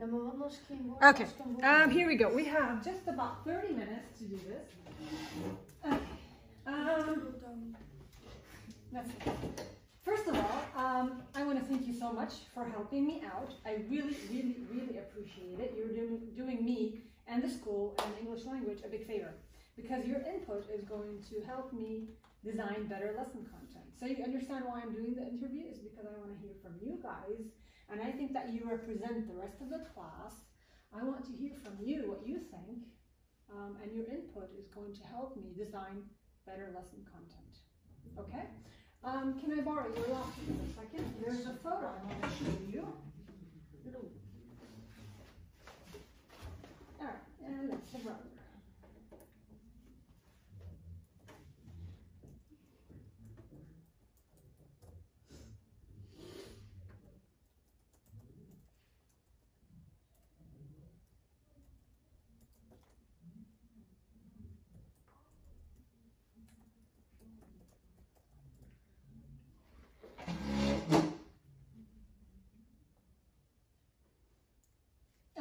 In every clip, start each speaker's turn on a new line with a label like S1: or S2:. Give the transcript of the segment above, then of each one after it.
S1: Okay, here we go. We have just about 30 minutes to do this. Okay. That's it. First of all, I want to thank you so much for helping me out. I really, really, really appreciate it. You're doing me and the school and the English language a big favor, because your input is going to help me design better lesson content. So you understand why I'm doing the interview is because I want to hear from you guys, and I think that you represent the rest of the class. I want to hear from you what you think, and your input is going to help me design better lesson content. Okay? Can I borrow your laptop for a second? There's a photo I want to show you. Alright, and that's the brother.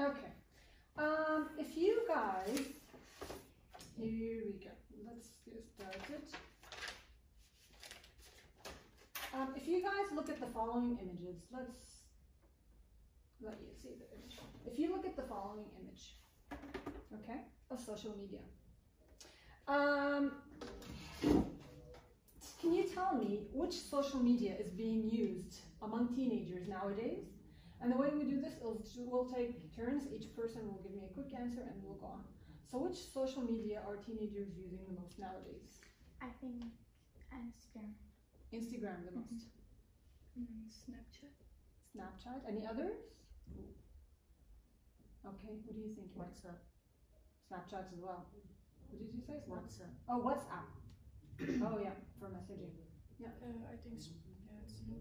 S1: Okay, if you guys, here we go, let's get started. If you guys look at the following images, let's let you see the image. If you look at the following image, okay, of social media, can you tell me which social media is being used among teenagers nowadays? And the way we do this is we'll take turns. Each person will give me a quick answer and we'll go on. So which social media are teenagers using the most nowadays?
S2: I think Instagram.
S1: Instagram the most.
S2: Snapchat.
S1: Snapchat. Any others? Okay, what do you think?
S3: WhatsApp.
S1: Snapchat as well. What did you say?
S3: WhatsApp.
S1: Oh, WhatsApp. Oh yeah, for messaging. Yeah.
S4: I think so. Yeah, it's not.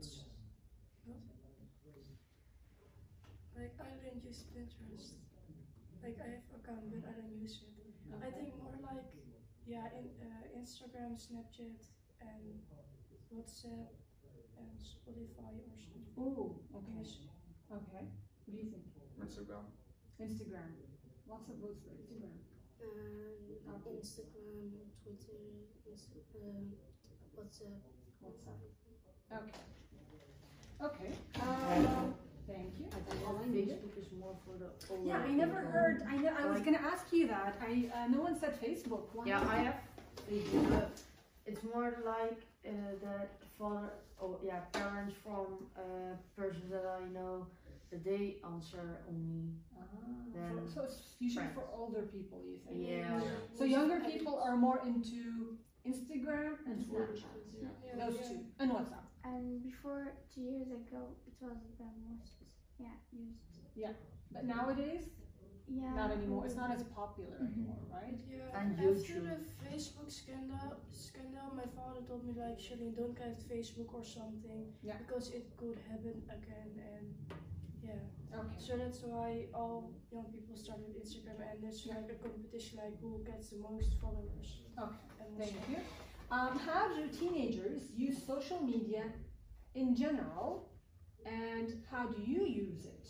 S4: Like, I don't use Pinterest. Like, I have an account, but I don't use it.
S1: Okay.
S4: I think more like, yeah, Instagram, Snapchat, and WhatsApp, and Spotify or something.
S1: Ooh, okay.
S4: Yes.
S1: Okay. What do you think?
S5: Instagram.
S1: Instagram. Lots of votes for Instagram.
S6: Instagram, Twitter, WhatsApp.
S1: Okay. Okay. Thank you.
S3: Facebook is more for the older
S1: Yeah, I never
S3: people.
S1: heard. I was going to ask you that. No one said Facebook. Why
S3: Yeah,
S1: not?
S3: I have Facebook, but it's more like that father, parents from persons that I know, that they answer only. Then
S1: So it's usually
S3: friends.
S1: for older people, you think?
S3: Yeah.
S1: So younger people are more into Instagram and Snapchat.
S4: Yeah.
S1: Those two. And WhatsApp.
S2: And before 2 years ago, it was the most used.
S1: But nowadays,
S2: Yeah.
S1: not anymore. It's not as popular anymore, right?
S4: Yeah,
S3: And
S4: after
S3: YouTube.
S4: the Facebook scandal, my father told me like, Shelly, don't get Facebook or something,
S1: Yeah.
S4: because it could happen again, and yeah.
S1: Okay.
S4: So that's why all young people started Instagram, and there's like a competition, like who gets the most followers.
S1: Okay.
S4: And
S1: Thank
S4: WhatsApp.
S1: you. How do teenagers use social media in general, and how do you use it?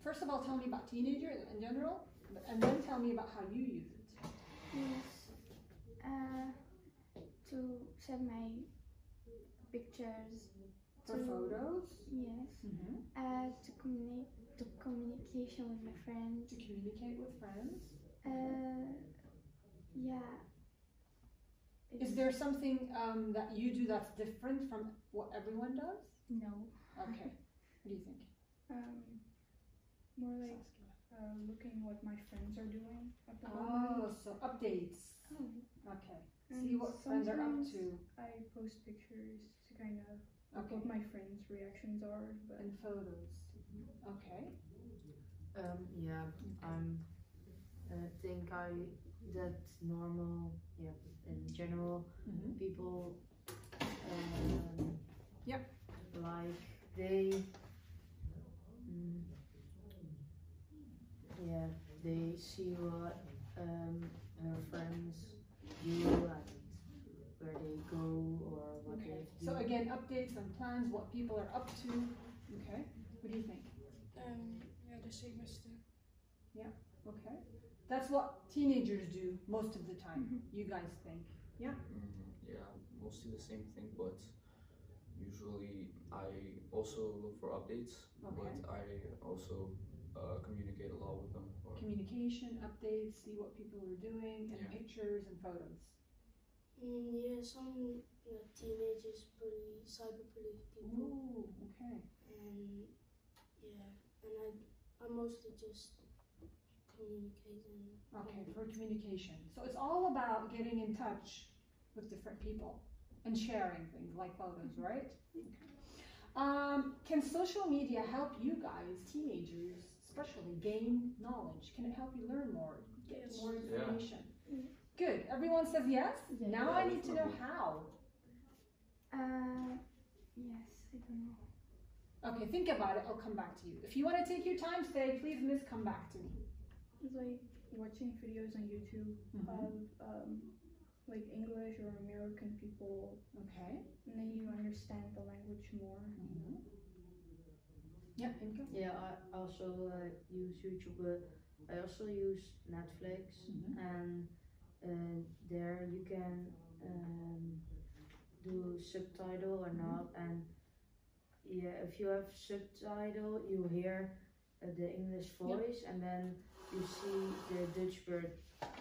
S1: First of all, tell me about teenagers in general, and then tell me about how you use it.
S2: Yes. To send my pictures.
S1: For photos?
S2: Yes. To communication with my friends.
S1: To communicate with friends?
S2: Yeah.
S1: Is there something that you do that's different from what everyone does?
S2: No.
S1: Okay. What do you think?
S7: More like looking what my friends are doing at the moment.
S1: Oh, so updates.
S2: Oh.
S1: Okay.
S7: And
S1: See what friends are up
S7: sometimes
S1: to.
S7: I post pictures to kind of look
S1: Okay.
S7: what my friends' reactions are. But
S1: And photos. Okay.
S3: Yeah, think that's normal. Yeah, in general, people.
S1: Yep.
S3: Like they. Yeah, they see what her friends do and where they go or what
S1: Okay.
S3: they do.
S1: So again, updates and plans, what people are up to. Okay. What do you think? That's what teenagers do most of the time. You guys think?
S5: Yeah, mostly the same thing, but usually I also look for updates,
S1: Okay.
S5: but I also communicate a lot with them.
S1: Communication, updates, see what people are doing, and
S5: Yeah.
S1: pictures and photos.
S6: Yeah, some teenagers bully, cyberbully people,
S1: Ooh, okay.
S6: and I mostly just communicate and
S1: Okay, for communication. So it's all about getting in touch with different people and sharing things like photos, right? Can social media help you guys, teenagers, especially, gain knowledge? Can it help you learn more, get
S4: Yes.
S1: more
S5: Yeah.
S1: information?
S2: Yeah.
S1: Good. Everyone says yes?
S2: Yeah.
S1: Now I need to know how.
S2: Yes, I don't know.
S1: Okay, think about it. I'll come back to you. If you want to take your time, say, please, miss, come back to me.
S7: It's like watching videos on YouTube of like English or American people,
S1: Okay.
S7: and then you understand the language more.
S1: Yeah, Inka?
S3: Yeah, I also use YouTube, but I also use Netflix, and there you can do subtitle or not, and yeah, if you have subtitle, you hear the English voice, and then you see the Dutch word.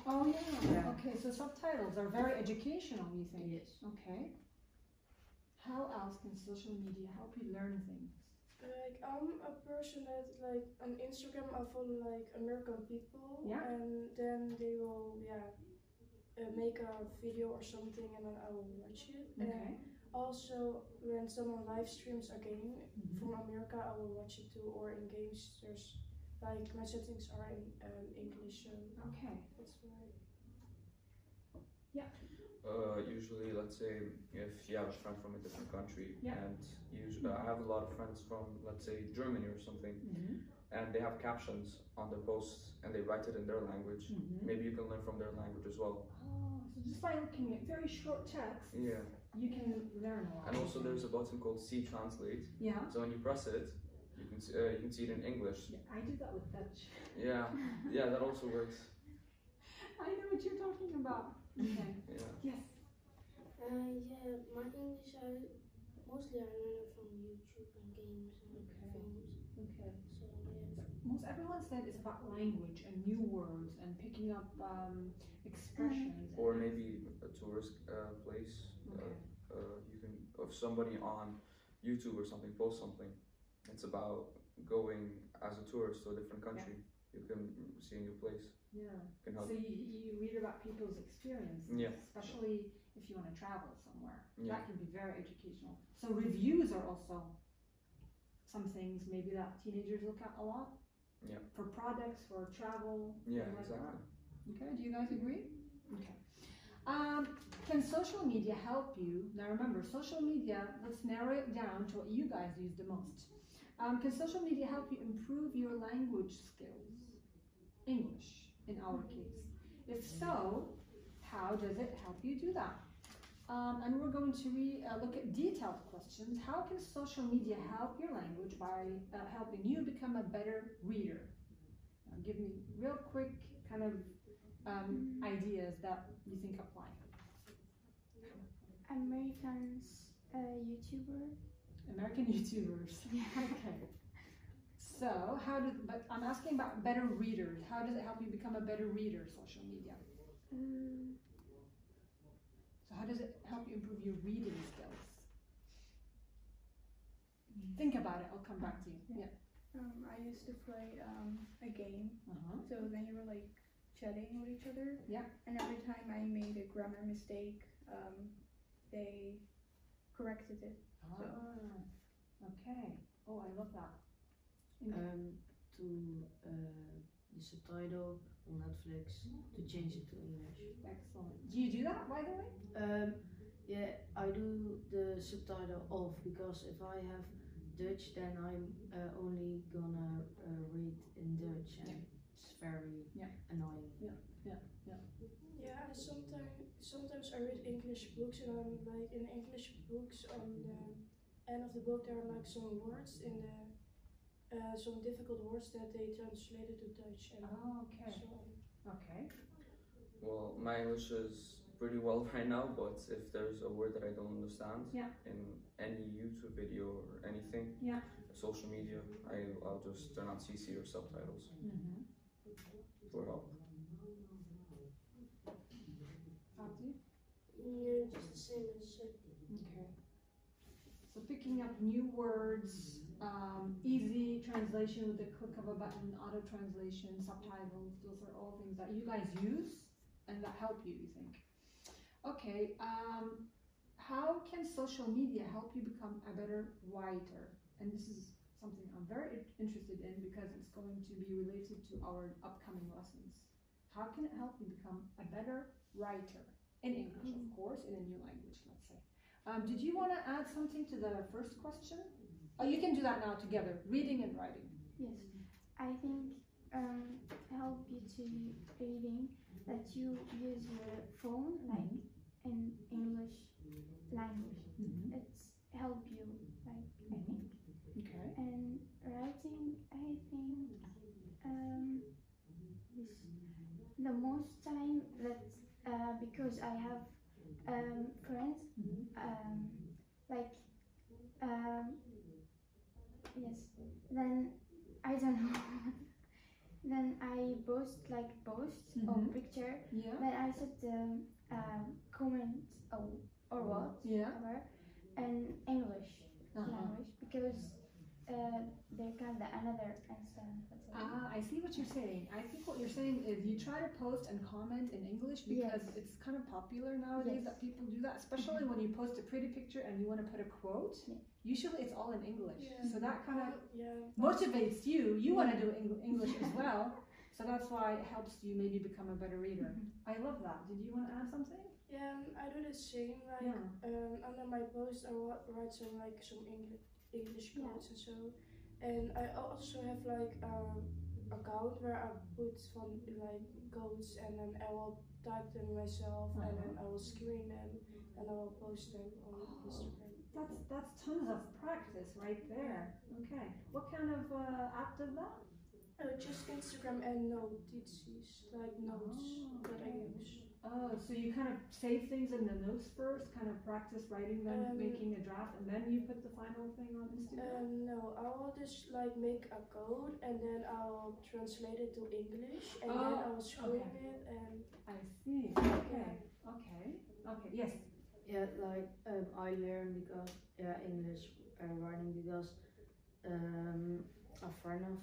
S1: Oh, yeah.
S3: Yeah.
S1: Okay, so subtitles are very educational, you think?
S3: Yes.
S1: Okay. How else can social media help you learn things?
S4: Like I'm a person that like on Instagram I follow like American people,
S1: Yeah.
S4: and then they will make a video or something, and then I will watch it.
S1: Okay.
S4: And also when someone live streams a game from America, I will watch it too. Or in games, there's like my settings are in English, so
S1: Okay.
S4: that's why.
S5: Usually, let's say if you have a friend from a different country,
S1: Yeah.
S5: and I have a lot of friends from, let's say, Germany or something, and they have captions on their posts and they write it in their language. Maybe you can learn from their language as well.
S1: Oh, so just by looking at very short text,
S5: Yeah.
S1: you can learn a lot.
S5: And also, there's a button called C Translate.
S1: Yeah.
S5: So when you press it, you can see it in English.
S1: Yeah, I do that with Dutch.
S5: Yeah, yeah, that also works.
S1: I know what you're talking about. Okay.
S5: Yeah.
S1: Yes.
S6: yeah, my English mostly I learn it from YouTube and games and
S1: Okay.
S6: films.
S1: Okay.
S6: So yeah.
S1: Most everyone said it's about language and new words and picking up expressions.
S5: Or maybe a tourist place.
S1: Okay.
S5: You can, if somebody on YouTube or something posts something, it's about going as a tourist to a different country. You can see a new place.
S1: Yeah.
S5: Can
S1: So
S5: help.
S1: you read about people's experiences,
S5: Yeah.
S1: especially if you want to travel somewhere.
S5: Yeah.
S1: That can be very educational. So reviews are also some things maybe that teenagers look at a lot.
S5: Yeah.
S1: For products, for travel.
S5: Yeah,
S1: things like
S5: exactly.
S1: that. Okay. Do you guys agree? Okay. Can social media help you? Now remember, social media. Let's narrow it down to what you guys use the most. Can social media help you improve your language skills? English, in our case. If so, how does it help you do that? And we're going to look at detailed questions. How can social media help your language by helping you become a better reader? Give me real quick kind of ideas that you think apply.
S2: Americans, YouTuber.
S1: American YouTubers. Okay. So, but I'm asking about better readers. How does it help you become a better reader, social media? So how does it help you improve your reading skills? Think about it, I'll come back to you. Yeah.
S7: I used to play a game,
S1: Uh-huh.
S7: so then you were like chatting with each other.
S1: Yeah.
S7: And every time I made a grammar mistake, they corrected it.
S1: Ah, okay. Oh, I love that.
S3: To the subtitle on Netflix to change it to English.
S1: Excellent. Do you do that, by the way?
S3: Yeah, I do the subtitle off because if I have Dutch, then I'm only gonna read in Dutch, and it's very annoying.
S4: Yeah, sometimes I read English books, and I'm like in English books on the end of the book there are like some words in the some difficult words that they translated to Dutch, and
S1: Oh, okay.
S4: so
S1: Okay.
S5: Well, my English is pretty well right now, but if there's a word that I don't understand
S1: Yeah.
S5: in any YouTube video or anything,
S1: Yeah.
S5: social media, I'll just turn on CC or subtitles
S1: Mm-hmm.
S5: for help.
S1: Abdi?
S6: Yeah, just the same as you.
S1: Okay. So picking up new words, easy translation with the click of a button, auto translation, subtitles, those are all things that you guys use and that help you think. Okay, how can social media help you become a better writer? And this is something I'm very interested in because it's going to be related to our upcoming lessons. How can it help you become a better writer? In English, of course, in a new language, let's say. Did you want to add something to the first question? Oh, you can do that now together, reading and writing.
S2: Yes, I think help you to reading that you use your phone like in English language. It's help you like I think.
S1: Okay.
S2: And writing, I think this the most time that because I have friends like yes, then I don't know. Then I post like posts or picture.
S1: Yeah.
S2: Then I set the comment or what
S1: Yeah.
S2: ever in English language because they can the another instance.
S1: I see what you're saying. I think what you're saying is you try to post and comment in English because
S2: Yes.
S1: it's kind of popular nowadays
S2: Yes.
S1: that people do that, especially when you post a pretty picture and you want to put a quote.
S2: Yeah.
S1: Usually it's all in English.
S4: Yeah.
S1: So that kind of
S4: Yeah.
S1: motivates you. You want to do English as well. So that's why it helps you maybe become a better reader. I love that. Did you want to add something?
S4: Yeah, I do the same. Like
S1: Yeah.
S4: under my post, I write some English
S2: Yeah.
S4: quotes and so. And I also have like account where I put from like quotes, and then I will type them myself, and then I will screen them, and I will post them on Instagram.
S1: That's tons of practice right there. Okay. What kind of app does that?
S4: Just Instagram and notices, like notes that I use.
S1: Oh, so you kind of save things in the notes first, kind of practice writing them, making a draft, and then you put the final thing on Instagram?
S4: No, I will just like make a code, and then I'll translate it to English, and then I will screen it, and
S1: I see. Okay. Okay. Okay. Yes.
S3: Yeah, like I learned because English writing because a friend of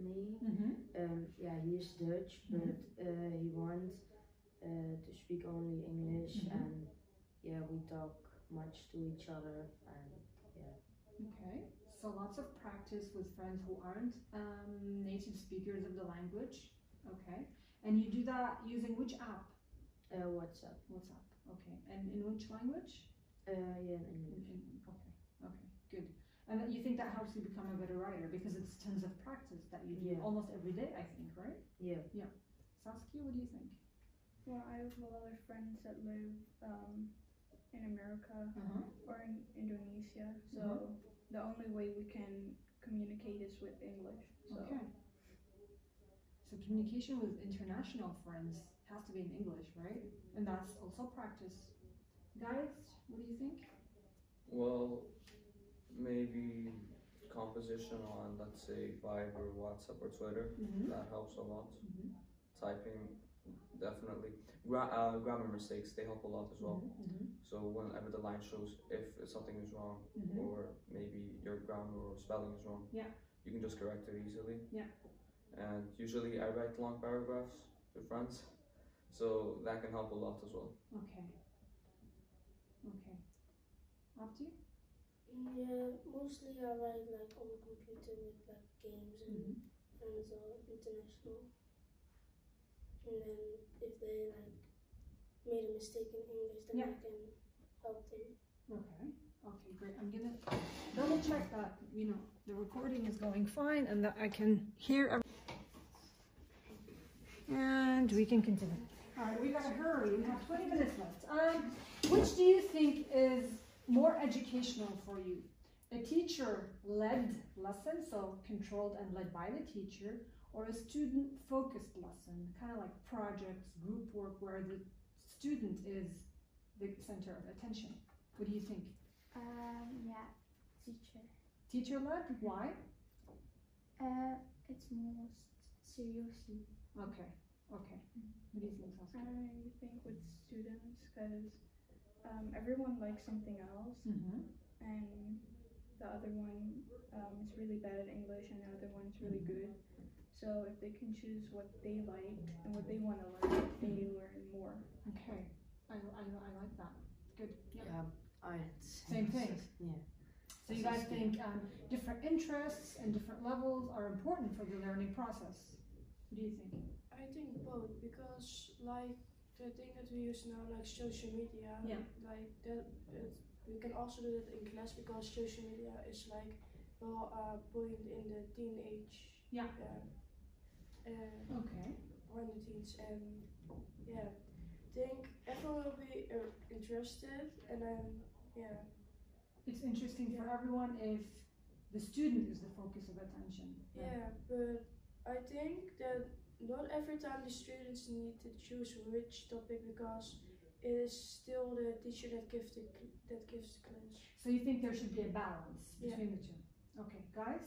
S3: me, he is Dutch, but he wants to speak only English, and we talk much to each other, and
S1: Okay. So lots of practice with friends who aren't native speakers of the language. Okay. And you do that using which app?
S3: WhatsApp.
S1: WhatsApp. Okay. And in which language?
S3: In English.
S1: Okay. Okay. Good. And you think that helps you become a better writer because it's tons of practice that you do almost every day, I think, right?
S3: Yeah.
S1: Yeah. Saskia, what do you think?
S7: Well, I have a lot of friends that live in America or in Indonesia, so the only way we can communicate is with English. So.
S1: Okay. So communication with international friends has to be in English, right? And that's also practice. Guys, what do you think?
S5: Well, maybe composition on, let's say, Viber, WhatsApp, or Twitter. That helps a lot. Typing, definitely. Grammar mistakes, they help a lot as well. So whenever the line shows if something is wrong, or maybe your grammar or spelling is wrong, you can just correct it easily. And usually I write long paragraphs to friends, so that can help a lot as well.
S1: Okay. Okay. Abdi?
S6: Yeah, mostly I write like on the computer with like games and friends or international. And then if they like made a mistake in English, then I can help them.
S1: Okay. Okay, great. I'm gonna double check that, the recording is going fine and that I can hear and we can continue. All right, we gotta hurry. We have 20 minutes left. Which do you think is more educational for you? A teacher-led lesson, so controlled and led by the teacher, or a student-focused lesson, kind of like projects, group work, where the student is the center of attention? What do you think?
S2: Yeah, teacher.
S1: Teacher-led? Why?
S2: It's more seriously.
S1: Okay, okay. What do you think, Saskia?
S7: I think with students, because everyone likes something else, and the other one is really bad at English, and the other one's really good. So if they can choose what they like and what they want to learn, they learn more.
S1: Okay, I like that. Good. Yeah.
S3: Yeah,
S1: Same thing.
S3: Yeah.
S1: So you guys think different interests and different levels are important for the learning process? What do you think?
S4: I think both, because like the thing that we use now, like social media,
S1: Yeah.
S4: like that, we can also do it in class, because social media is like point in the teenage.
S1: Yeah.
S4: Okay. Or in the teens, and yeah, think everyone will be interested, and then yeah.
S1: It's interesting for everyone if the student is the focus of attention.
S4: Yeah, but I think that not every time the students need to choose which topic, because it is still the teacher that gives the class.
S1: So you think there should be a balance between the two? Okay, guys?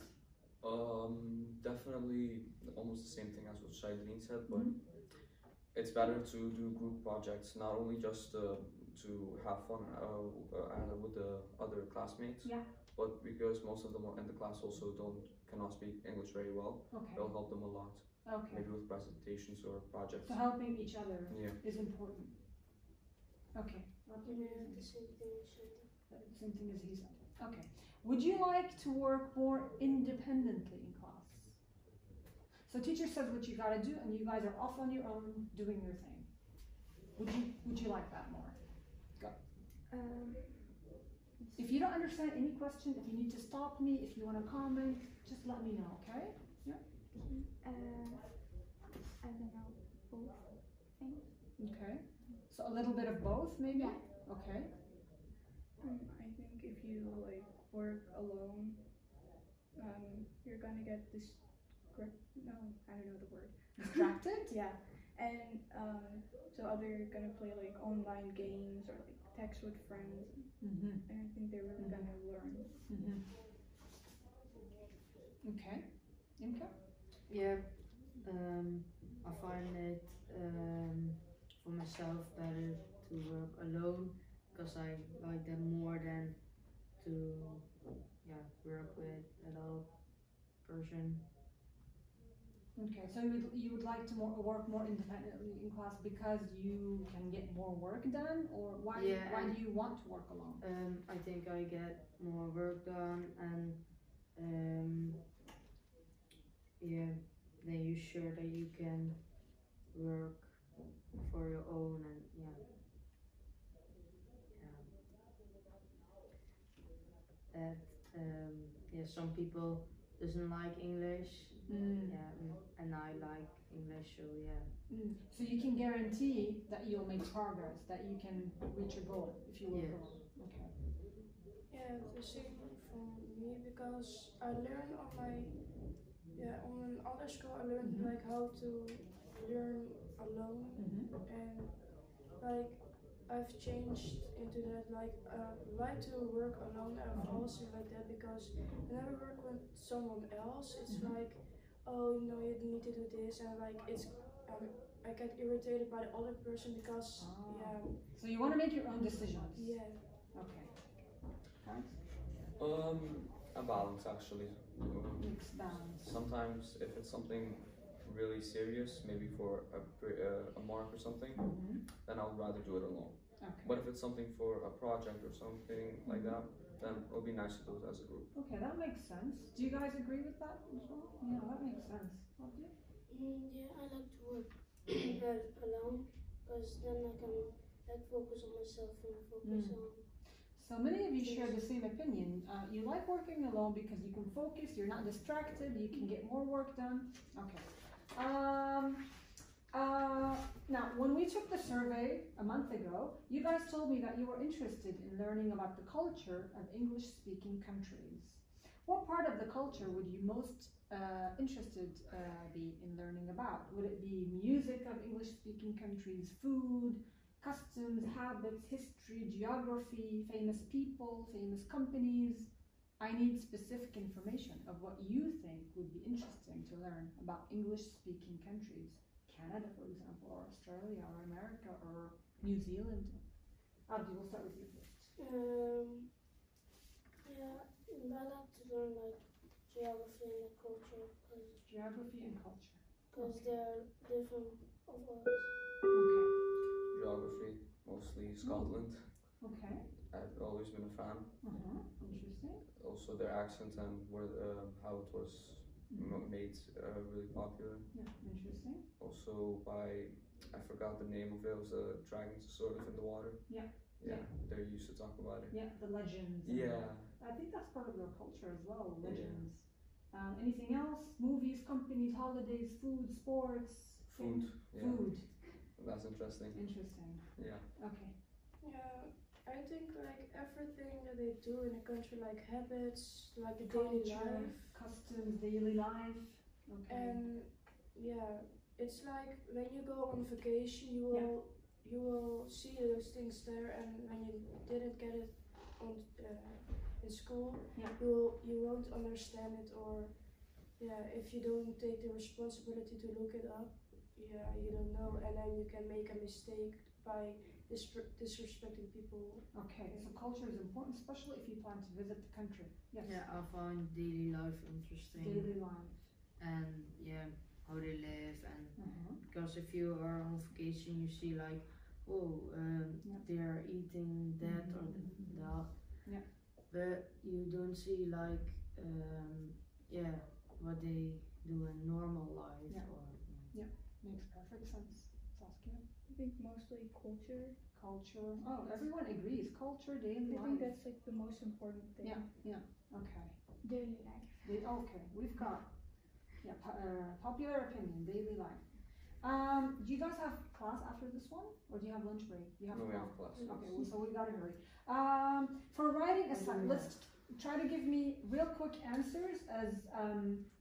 S5: Definitely almost the same thing as what Shailene said, but it's better to do group projects, not only just to have fun with the other classmates, but because most of them in the class also cannot speak English very well.
S1: Okay.
S5: It'll help them a lot.
S1: Okay.
S5: Maybe with presentations or projects.
S1: So helping each other
S5: Yeah.
S1: is important. Okay.
S6: Yeah, the same thing as Shane.
S1: The same thing as he said. Okay. Would you like to work more independently in class? So teacher says what you gotta do, and you guys are off on your own doing your thing. Would you like that more? Go. If you don't understand any question, if you need to stop me, if you want to comment, just let me know, okay? Yeah.
S2: I don't know, both things.
S1: Okay. So a little bit of both, maybe?
S2: Yeah.
S1: Okay.
S7: I think if you like work alone, you're gonna get I don't know the word.
S1: Distracted?
S7: Yeah, and so they're gonna play like online games or like text with friends, and I think they're really gonna learn.
S1: Okay. Imke?
S3: Yeah, I find it for myself better to work alone, because I like that more than to work with another person.
S1: Okay, so you would like to work more independently in class because you can get more work done, or why do you want to work alone?
S3: I think I get more work done, and then you're sure that you can work for your own, and some people doesn't like English, and I like English, so
S1: So you can guarantee that you'll make progress, that you can reach your goal if you work alone. Okay.
S4: Yeah, the same for me, because I learned on another school. I learned like how to learn alone, and like I've changed into that. Like like to work alone. I've also like that, because whenever I work with someone else, it's like, oh no, you need to do this, and like it's I get irritated by the other person, because
S1: So you want to make your own decisions.
S4: Yeah.
S1: Okay. Thanks.
S5: A balance actually.
S1: Mixed balance.
S5: Sometimes if it's something really serious, maybe for a mark or something, then I would rather do it alone.
S1: Okay.
S5: But if it's something for a project or something like that, then it would be nice to do it as a group.
S1: Okay, that makes sense. Do you guys agree with that as well? Yeah, that makes sense. Okay.
S6: Yeah, I like to work alone, because then I can like focus on myself and focus on.
S1: So many of you share the same opinion. You like working alone because you can focus, you're not distracted, you can get more work done. Okay. Now, when we took the survey a month ago, you guys told me that you were interested in learning about the culture of English-speaking countries. What part of the culture would you most interested be in learning about? Would it be music of English-speaking countries, food, customs, habits, history, geography, famous people, famous companies? I need specific information of what you think would be interesting to learn about English-speaking countries. Canada, for example, or Australia, or America, or New Zealand. Abdi, we'll start with you first.
S6: Yeah, I like to learn like geography and culture
S1: Geography and culture.
S6: because they're different of us.
S1: Okay.
S5: Geography, mostly Scotland.
S1: Okay.
S5: I've always been a fan.
S1: Interesting.
S5: Also their accent and where how it was made really popular.
S1: Yeah, interesting.
S5: Also by, I forgot the name of it, was the dragons sort of in the water.
S1: Yeah.
S5: Yeah, they're used to talk about it.
S1: Yeah, the legends.
S5: Yeah.
S1: I think that's part of their culture as well, legends. Anything else? Movies, companies, holidays, food, sports?
S5: Food. Yeah.
S1: Food.
S5: That's interesting.
S1: Interesting.
S5: Yeah.
S1: Okay.
S4: Yeah, I think like everything that they do in a country, like habits, like the daily
S1: Culture,
S4: life,
S1: customs, daily life. Okay.
S4: and yeah, it's like when you go on vacation, you will see those things there, and when you didn't get it on in school, you won't understand it, or if you don't take the responsibility to look it up, you don't know, and then you can make a mistake by disrespecting people.
S1: Okay, so culture is important, especially if you plan to visit the country. Yes.
S3: Yeah, I find daily life interesting.
S1: Daily life.
S3: And yeah, how they live, and because if you are on vacation, you see like, they are eating that or that.
S1: Yeah.
S3: But you don't see like, what they do in normal life.
S1: Yeah.
S3: Or,
S1: Makes perfect sense. Saskia?
S7: I think mostly culture.
S1: Culture. Oh, everyone agrees. Culture, daily
S7: I
S1: life.
S7: think that's like the most important thing.
S1: Yeah. Okay.
S2: Daily life.
S1: Okay, we've got popular opinion, daily life. Do you guys have class after this one, or do you have lunch break? You have
S5: No, we
S1: class.
S5: have class.
S1: Okay, well, so we gotta hurry. For writing assignment, let's try to give me real quick answers as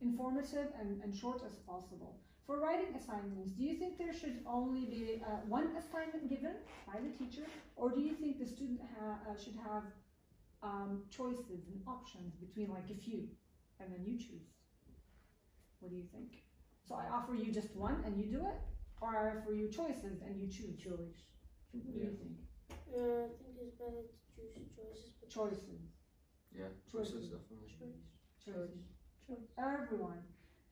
S1: informative and short as possible. For writing assignments, do you think there should only be one assignment given by the teacher, or do you think the student should have choices and options between like a few, and then you choose? What do you think? So I offer you just one and you do it, or I offer you choices and you choose? Choice. What do you think?
S6: I think it's better to choose choices.
S1: Choices.
S5: Yeah, choices definitely.
S1: Choices. Everyone,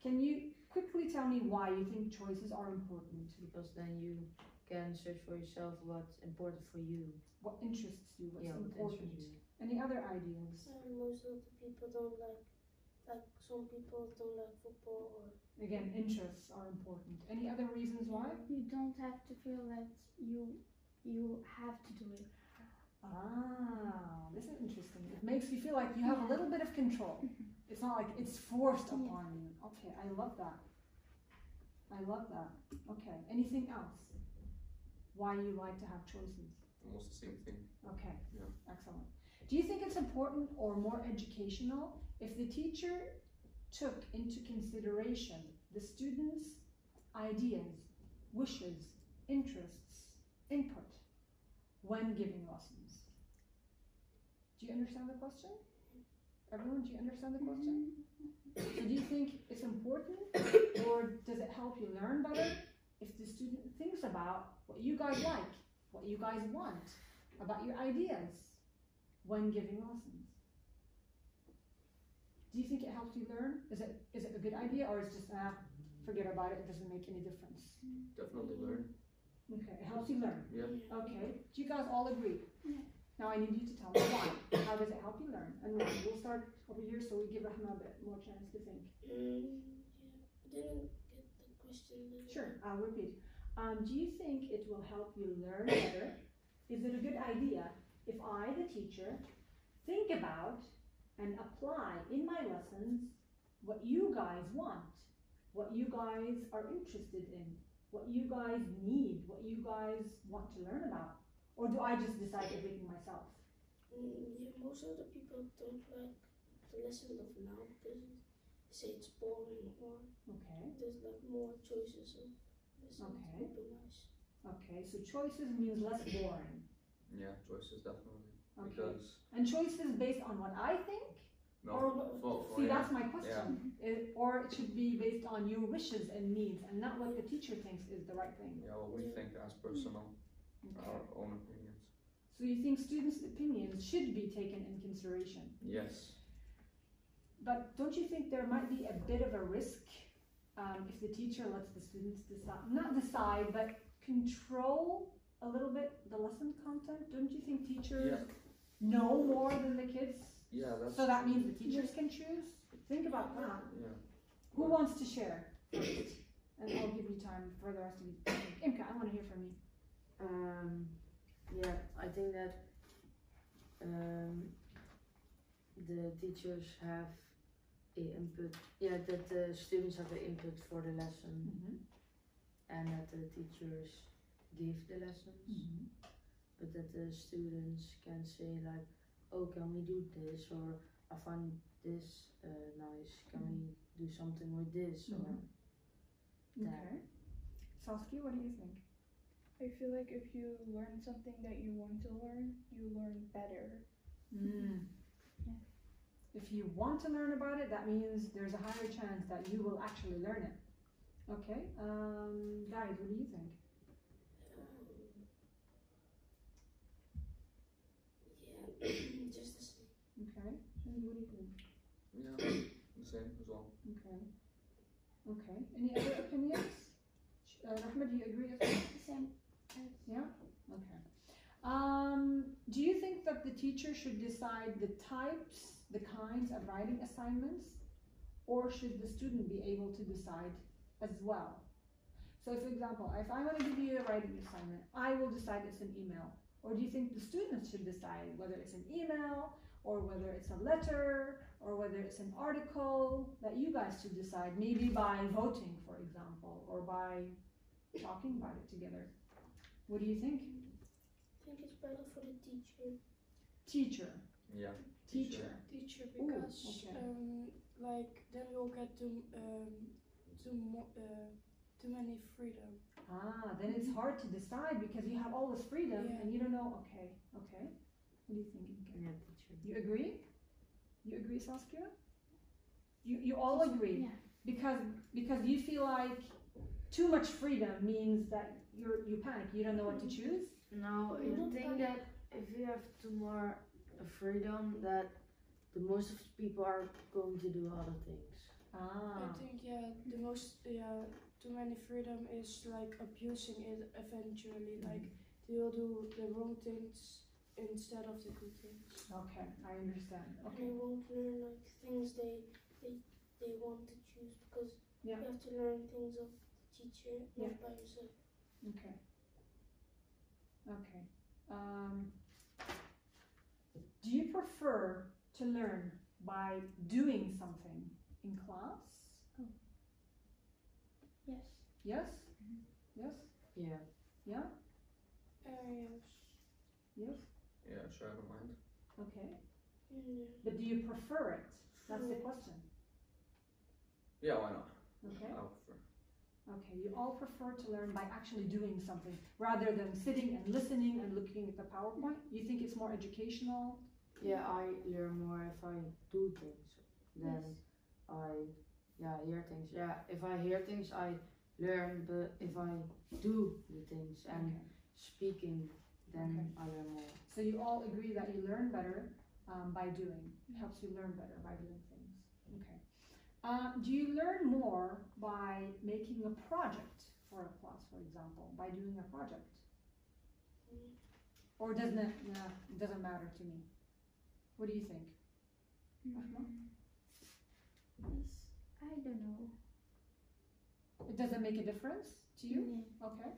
S1: can you quickly tell me why you think choices are important?
S3: because then you can search for yourself what's important for you.
S1: What interests you? What's
S3: What
S1: important?
S3: interests you.
S1: Any other ideas?
S6: Most of the people don't like some people don't like football or.
S1: Again, interests are important. Any other reasons why?
S2: You don't have to feel that you have to do it.
S1: Ah, this is interesting. It makes you feel like you have a little bit of control. It's not like it's forced upon you. Okay, I love that. I love that. Okay, anything else? Why you like to have choices?
S5: Almost the same thing.
S1: Okay,
S5: Yeah.
S1: excellent. Do you think it's important or more educational if the teacher took into consideration the students' ideas, wishes, interests, input when giving lessons? Do you understand the question? Everyone, do you understand the question? So do you think it's important, or does it help you learn better if the student thinks about what you guys like, what you guys want, about your ideas when giving lessons? Do you think it helps you learn? Is it a good idea, or is it just forget about it, it doesn't make any difference?
S5: Definitely learn.
S1: Okay, it helps you learn.
S5: Yeah.
S1: Okay, do you guys all agree?
S2: Yeah.
S1: Now I need you to tell me why. How does it help you learn? And we'll start over here so we give Rahma a bit more chance to think.
S6: I didn't get the question.
S1: Sure, I'll repeat. Do you think it will help you learn better? Is it a good idea if I, the teacher, think about and apply in my lessons what you guys want, what you guys are interested in, what you guys need, what you guys want to learn about? Or do I just decide everything myself?
S6: Yeah, most of the people don't like the lessons of now because they say it's boring or
S1: Okay.
S6: there's like more choices of lessons.
S1: Okay.
S6: Would be nice.
S1: Okay, so choices means less boring.
S5: Yeah, choices definitely.
S1: Okay.
S5: Because
S1: And choices based on what I think?
S5: no,
S1: Or,
S5: for
S1: see,
S5: yeah.
S1: that's my question. Or it should be based on your wishes and needs and not what the teacher thinks is the right thing.
S5: Yeah, what we think as personal,
S1: Okay.
S5: our own opinions.
S1: So you think students' opinions should be taken in consideration?
S5: Yes.
S1: But don't you think there might be a bit of a risk if the teacher lets the students decide, not decide, but control a little bit the lesson content? Don't you think teachers know more than the kids?
S5: Yeah, that's.
S1: So that means the teachers can choose? Think about that.
S5: Yeah.
S1: Who wants to share first? And I'll give you time for the rest of you. Imka, I want to hear from you.
S3: Yeah, I think that the teachers have a input. Yeah, that the students have the input for the lesson, and that the teachers give the lessons, but that the students can say like, oh, can we do this, or I find this nice, can we do something with this, or that.
S1: Okay. Saskia, what do you think?
S7: I feel like if you learn something that you want to learn, you learn better.
S2: Yeah.
S1: If you want to learn about it, that means there's a higher chance that you will actually learn it. Okay, guys, what do you think?
S6: Yeah, just the same.
S1: Okay, Shandy, what do you think?
S5: Yeah, the same as well.
S1: Okay. Okay, any other opinions? Rahma, do you agree as well?
S2: Same.
S1: Yeah? Okay. Do you think that the teacher should decide the types, the kinds of writing assignments, or should the student be able to decide as well? So for example, if I want to give you a writing assignment, I will decide it's an email. Or do you think the students should decide whether it's an email, or whether it's a letter, or whether it's an article, that you guys should decide, maybe by voting, for example, or by talking about it together? What do you think?
S6: I think it's better for the teacher.
S1: Teacher.
S5: Yeah.
S1: Teacher.
S4: Teacher,
S1: Ooh,
S4: because
S1: okay.
S4: like then you'll get too many freedom.
S1: Then it's hard to decide because you have all this freedom
S4: Yeah.
S1: and you don't know. Okay, okay. What do you think? Inka?
S3: Yeah, teacher.
S1: You agree? You agree, Saskia? You all agree
S2: Yeah.
S1: because you feel like too much freedom means that you panic. You don't know what to choose.
S3: No, I think that if you have too more freedom, that the most of people are going to do other things.
S4: I think the most too many freedom is like abusing it eventually. Like they will do the wrong things instead of the good things.
S1: Okay, I understand.
S6: And
S1: Okay.
S6: they won't learn like things they want to choose because
S1: Yeah.
S6: you have to learn things of the teacher, not
S1: Yeah.
S6: by yourself.
S1: Okay. Okay. Do you prefer to learn by doing something in class?
S2: Yes.
S1: Yes? Yes?
S3: Yeah.
S1: Yeah?
S4: Yes.
S1: Yes?
S5: Yeah, sure, I don't mind.
S1: Okay.
S6: Yeah.
S1: But do you prefer it? That's the
S6: Yeah.
S1: question.
S5: Yeah, why not?
S1: Okay.
S5: I prefer.
S1: Okay, you all prefer to learn by actually doing something rather than sitting and listening and looking at the PowerPoint? You think it's more educational?
S3: Yeah, I learn more if I do things than I hear things. Yeah, if I hear things I learn, but if I do the things and
S1: Okay.
S3: speaking, then I learn more.
S1: So you all agree that you learn better by doing. It helps you learn better by doing things. Okay. Do you learn more by making a project for a class, for example, by doing a project? Or doesn't it? Nah, it doesn't matter to me. What do you think? Rahma?
S2: Yes. I don't know.
S1: It doesn't make a difference to you?
S2: Yeah.
S1: Okay.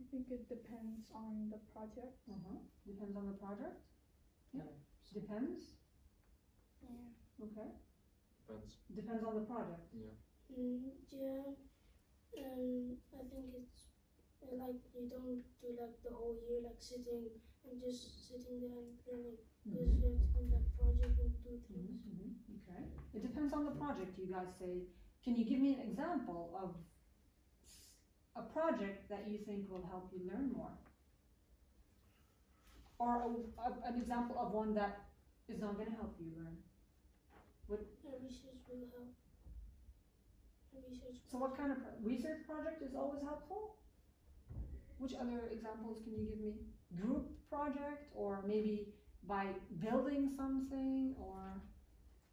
S7: I think it depends on the project.
S1: Depends on the project? Yeah.
S3: Yeah.
S1: Depends?
S4: Yeah.
S1: Okay.
S5: Depends.
S1: Depends on the project.
S6: Yeah. I think it's like you don't do like the whole year like sitting and just sitting there and learning. because you have to do that project and do things.
S1: Okay. It depends on the project. You guys say, can you give me an example of a project that you think will help you learn more? Or an example of one that is not going to help you learn?
S6: Research will help. Research.
S1: So what kind of research project is always helpful? Which other examples can you give me? Group project, or maybe by building something, or?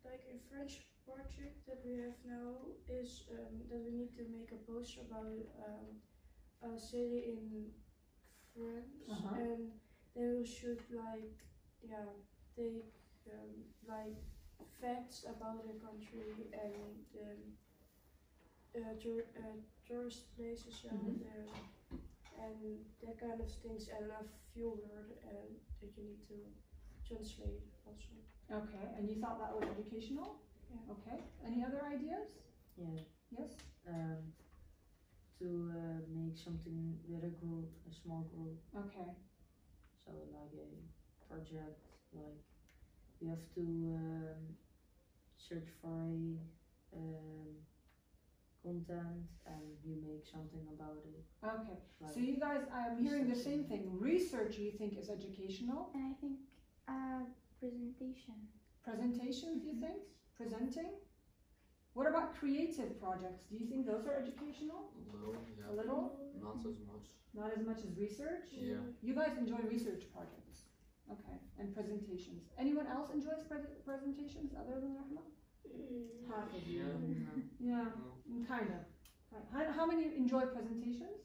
S4: Like a French project that we have now is that we need to make a poster about a city in France, and then we should like take like facts about the country and tourist places around there, and that kind of things, and a few words that you need to translate also.
S1: Okay, and you thought that was educational?
S4: Yeah.
S1: Okay, any other ideas?
S3: Yeah.
S1: Yes?
S3: To make something with a group, a small group.
S1: Okay.
S3: So like a project, like you have to search for a content and you make something about it.
S1: Okay,
S3: Like
S1: so you guys, I'm hearing the same thing. Research you think is educational?
S2: And I think presentation.
S1: Presentations you think? Presenting? What about creative projects? Do you think those are educational?
S5: A
S1: A little?
S5: Not as much.
S1: Not as much as research?
S5: Yeah.
S1: You guys enjoy research projects? Okay, and presentations. Anyone else enjoys presentations other than Rahma? Half of you. Yeah, kind of. How many enjoy presentations?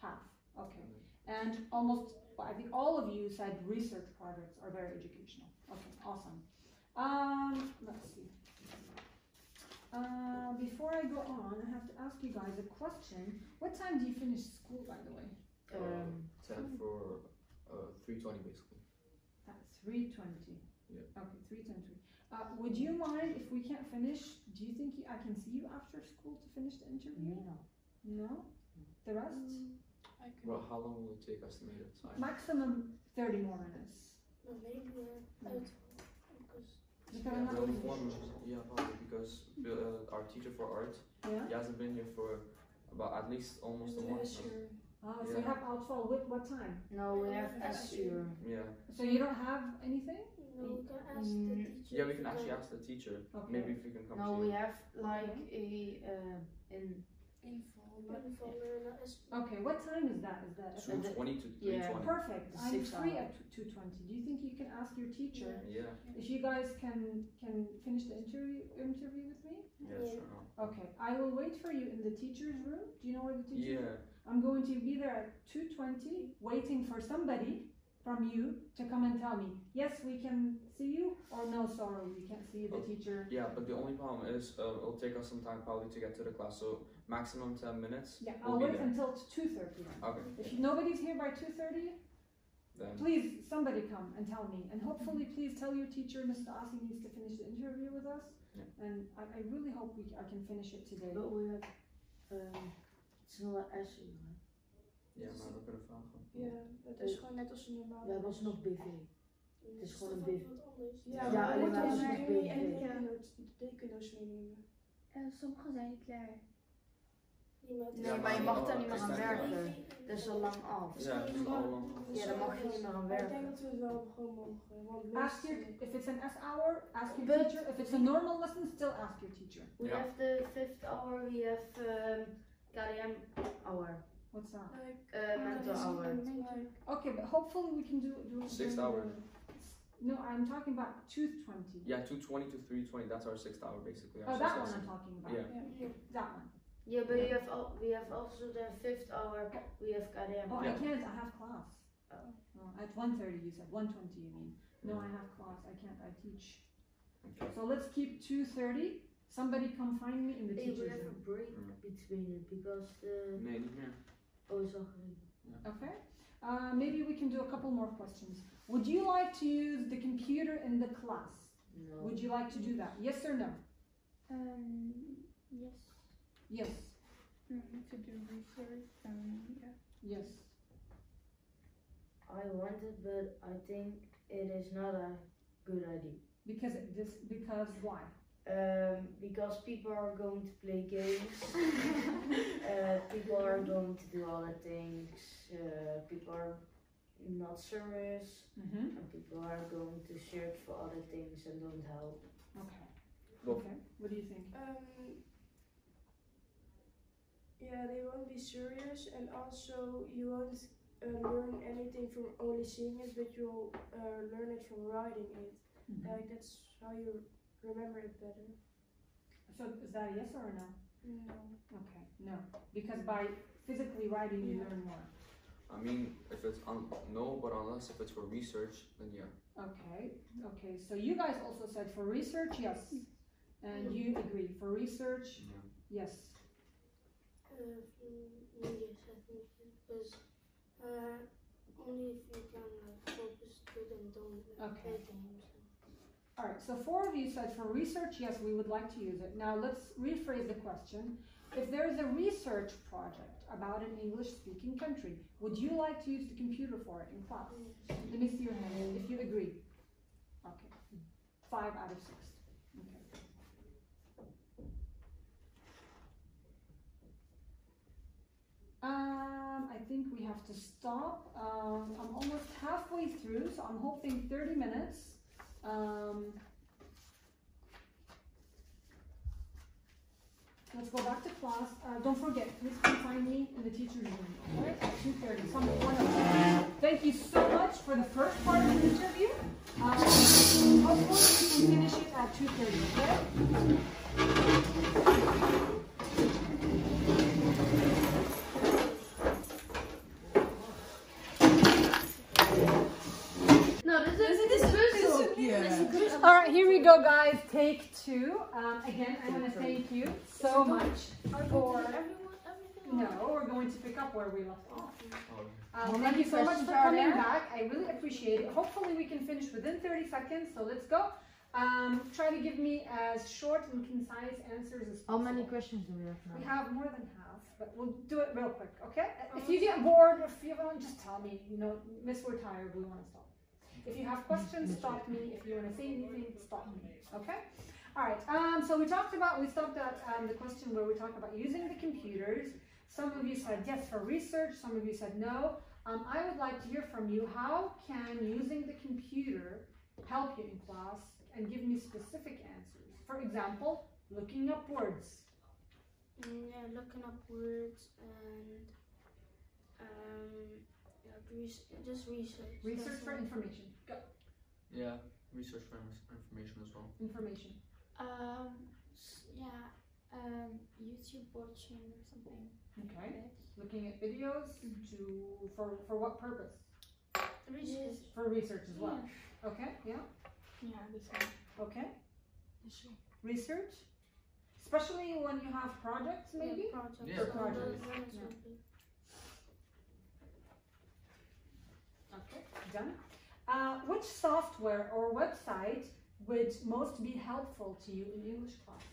S1: Half. Okay. And almost, well, I think all of you said research projects are very educational. Okay, awesome. Let's see. Before I go on, I have to ask you guys a question. What time do you finish school, by the way?
S5: 10 for 3:20 basically.
S1: At 3:20.
S5: Yeah.
S1: Okay, 3:20. Would you mind if we can't finish? Do you think I can see you after school to finish the interview?
S3: No.
S1: No? The rest?
S4: I could.
S5: Well, how long will it take estimated time?
S1: Maximum 30 more minutes.
S6: No, maybe out because
S1: Because
S5: Yeah,
S1: I'm not
S5: we only
S1: really
S5: one,
S1: sure.
S5: yeah, probably because our teacher for art,
S1: Yeah?
S5: he hasn't been here for about at least almost a month.
S4: Last
S5: now.
S4: year.
S1: So you have outfall with what time?
S3: No, we have SUR.
S5: Yeah.
S1: So you don't have anything?
S6: no, we can ask the teacher.
S5: Yeah, we can actually ask the teacher.
S1: Okay.
S5: Maybe if we can come
S3: No,
S5: see
S3: we
S5: you.
S3: have like a in
S4: Info.
S1: Okay, what time is that? Is that
S5: 2:20 to
S3: Yeah.
S5: 3:20.
S1: perfect? I'm
S3: 6
S1: free
S3: hours.
S1: at 2:20. Do you think you can ask your teacher
S5: Yeah.
S1: if you guys can finish the interview with me?
S5: Yeah,
S6: Yeah.
S5: sure.
S1: Okay, I will wait for you in the teacher's room. Do you know where the teacher?
S5: Yeah.
S1: I'm going to be there at 2:20, waiting for somebody from you to come and tell me, yes, we can see you, or no, sorry, we can't see the teacher.
S5: Yeah, but the only problem is it'll take us some time probably to get to the class. So maximum 10 minutes.
S1: Yeah,
S5: we'll
S1: I'll
S5: be
S1: wait
S5: there.
S1: until 2:30 then.
S5: Okay.
S1: If nobody's here by 2:30,
S5: Then.
S1: please, somebody come and tell me. And hopefully, please tell your teacher, Mr. Asi needs to finish the interview with us.
S5: Yeah.
S1: And I really hope I can finish it today.
S3: but we have it's not SUR.
S5: Ja, maar we kunnen vragen.
S4: Ja, het is gewoon net als een normale.
S3: We hebben alsnog BV.
S6: Het
S3: is gewoon een
S6: wat
S3: BV.
S6: anders.
S4: Ja,
S3: Ja,
S4: maar we
S3: alleen
S4: moeten
S3: maar
S4: ons
S3: als
S4: nu
S3: het
S4: en
S3: BV.
S4: tekendoos meenemen.
S2: Sommige zijn niet klaar.
S3: Nee, maar je mag daar niet meer aan werken. Dat is al lang af.
S5: Ja, het is al lang.
S3: Ja, dan mag je niet meer aan
S4: Maar ik denk
S3: werken.
S4: dat we het wel gewoon mogen. Want
S1: Ask your, if it's an S hour, ask your
S3: But-
S1: teacher. If it's a normal lesson, still ask your teacher.
S3: We
S5: Yeah.
S3: have the 5th hour, we have KDM hour,
S1: What's that?
S4: like,
S3: mental hour.
S4: like,
S1: Okay, but hopefully we can do
S5: 6 hours.
S1: No, I'm talking about 2:20.
S5: Yeah, 2:20 to 3:20. That's our 6th hour basically. Our
S1: Oh,
S5: sixth
S1: that one
S5: lesson.
S1: I'm talking about.
S5: Yeah.
S1: That one.
S3: Yeah, but you have we have also the 5th hour, we have KDM.
S1: Oh, I
S5: Yeah.
S1: can't. I have class.
S3: Oh.
S1: At 1:30 you said. 1:20 you mean? No, I have class. I can't. I teach.
S5: Okay.
S1: So let's keep 2:30. Somebody come find me in the
S3: Hey, we
S1: teacher's
S3: have a
S1: room.
S3: break between it because the
S5: Nee, niet meer.
S3: sorry.
S1: Okay. Maybe we can do a couple more questions. Would you like to use the computer in the class?
S3: No.
S1: Would you like to do that? Yes or no?
S2: Yes.
S1: Yes.
S7: To do research, yeah.
S1: Yes.
S3: I want it, but I think it is not a good idea.
S1: Because why?
S3: Because people are going to play games, people are going to do other things, people are not serious,
S1: Mm-hmm.
S3: and people are going to search for other things and don't help.
S1: Okay.
S5: Well-
S1: Okay. What do you think?
S4: Yeah, they won't be serious, and also you won't learn anything from only seeing it, but you'll learn it from writing it.
S1: Mhm.
S4: Like that's how you remember it better.
S1: So is that a yes or a no?
S4: No.
S1: Okay, no. Because by physically writing, you
S4: Yeah.
S1: learn more.
S5: I mean, if it's no, but unless if it's for research, then yeah.
S1: Okay. Okay. So you guys also said for research, yes, and you agree for research,
S5: Yeah.
S1: yes.
S6: Yes, I think because only if you can like focus good and don't
S1: Okay.
S6: play games.
S1: All right. So 4 of you said for research, yes, we would like to use it. Now let's rephrase the question. If there is a research project about an English-speaking country, would you like to use the computer for it in class? Let me see your hand if you agree. Okay. 5 out of 6. Okay. I think we have to stop. I'm almost halfway through, so I'm hoping 30 minutes. Let's go back to class. Don't forget, please come find me in the teacher's room, okay? At 2:30. Thank you so much for the first part of the interview. Hopefully we can finish it at 2:30, okay?
S3: No, this is
S1: All right, here we go, guys. Take 2. Again, I want to thank you so much for. No, we're going to pick up where we left off. Thank you so much for coming back. I really appreciate it. Hopefully we can finish within 30 seconds, so let's go. Try to give me as short and concise answers as
S3: How
S1: possible.
S3: many questions do we have now?
S1: We have more than half, but we'll do it real quick, okay? If you get bored, or if you don't, just tell me, you know, Miss, we're tired, we want to stop. If you have questions, stop me. If you want to say anything, stop me, okay? All right, so we stopped at the question where we talked about using the computers. Some of you said yes for research, some of you said no. I would like to hear from you, how can using the computer help you in class, and give me specific answers. For example, looking up words.
S6: Yeah, looking up words and just research.
S1: Research
S6: That's
S1: for
S6: all.
S1: information. Go.
S5: Yeah, research for information as well.
S1: Information.
S2: YouTube watching or something.
S1: Okay. Looking at videos for what purpose?
S6: Research.
S1: For research as well. Okay, yeah.
S7: Yeah, the same.
S1: Okay. Research? Especially when you have projects, maybe?
S6: Yeah, projects.
S5: Yeah.
S1: For projects.
S6: Those
S1: Yeah.
S6: would be-
S1: Okay, done. Which software or website would most be helpful to you in English class?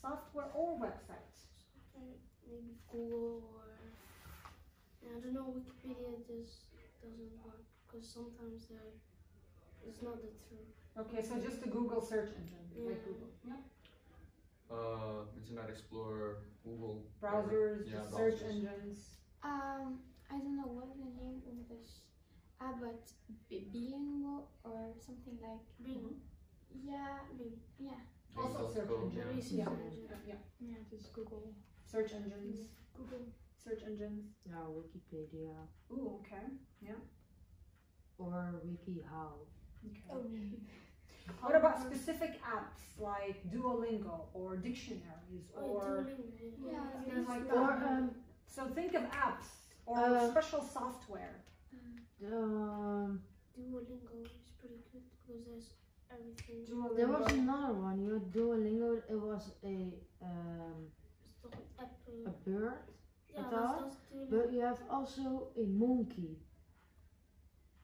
S1: Software or website?
S6: Maybe Google or I don't know. Wikipedia just doesn't work because sometimes it's not the truth.
S1: Okay, so just a Google search engine, like
S6: Yeah.
S1: Google. Yeah.
S5: Internet Explorer, Google.
S1: Browsers,
S5: Yeah,
S1: just search
S5: browsers.
S1: engines.
S2: I don't know what the name of this, but Bilingual or something like.
S6: Bing.
S2: Yeah,
S6: Bing.
S2: yeah.
S1: Also search
S5: Bing.co,
S1: engine.
S5: yeah.
S6: Research
S1: Yeah.
S6: engine.
S1: Yeah.
S7: Yeah, just Google.
S1: Search engines.
S7: Google.
S1: Search engines.
S3: Yeah, Wikipedia
S1: Ooh, okay. Yeah.
S3: or WikiHow.
S1: Okay. What about specific apps like Duolingo or dictionaries or
S2: Yeah,
S1: things like
S3: Or
S1: that? So think of apps or special software.
S6: Duolingo is pretty good because there's everything.
S1: Duolingo.
S3: there was another one. You know, Duolingo. It was a
S6: It's the app.
S3: bird,
S6: Yeah,
S3: I thought,
S6: that's Duolingo.
S3: but you have also a monkey.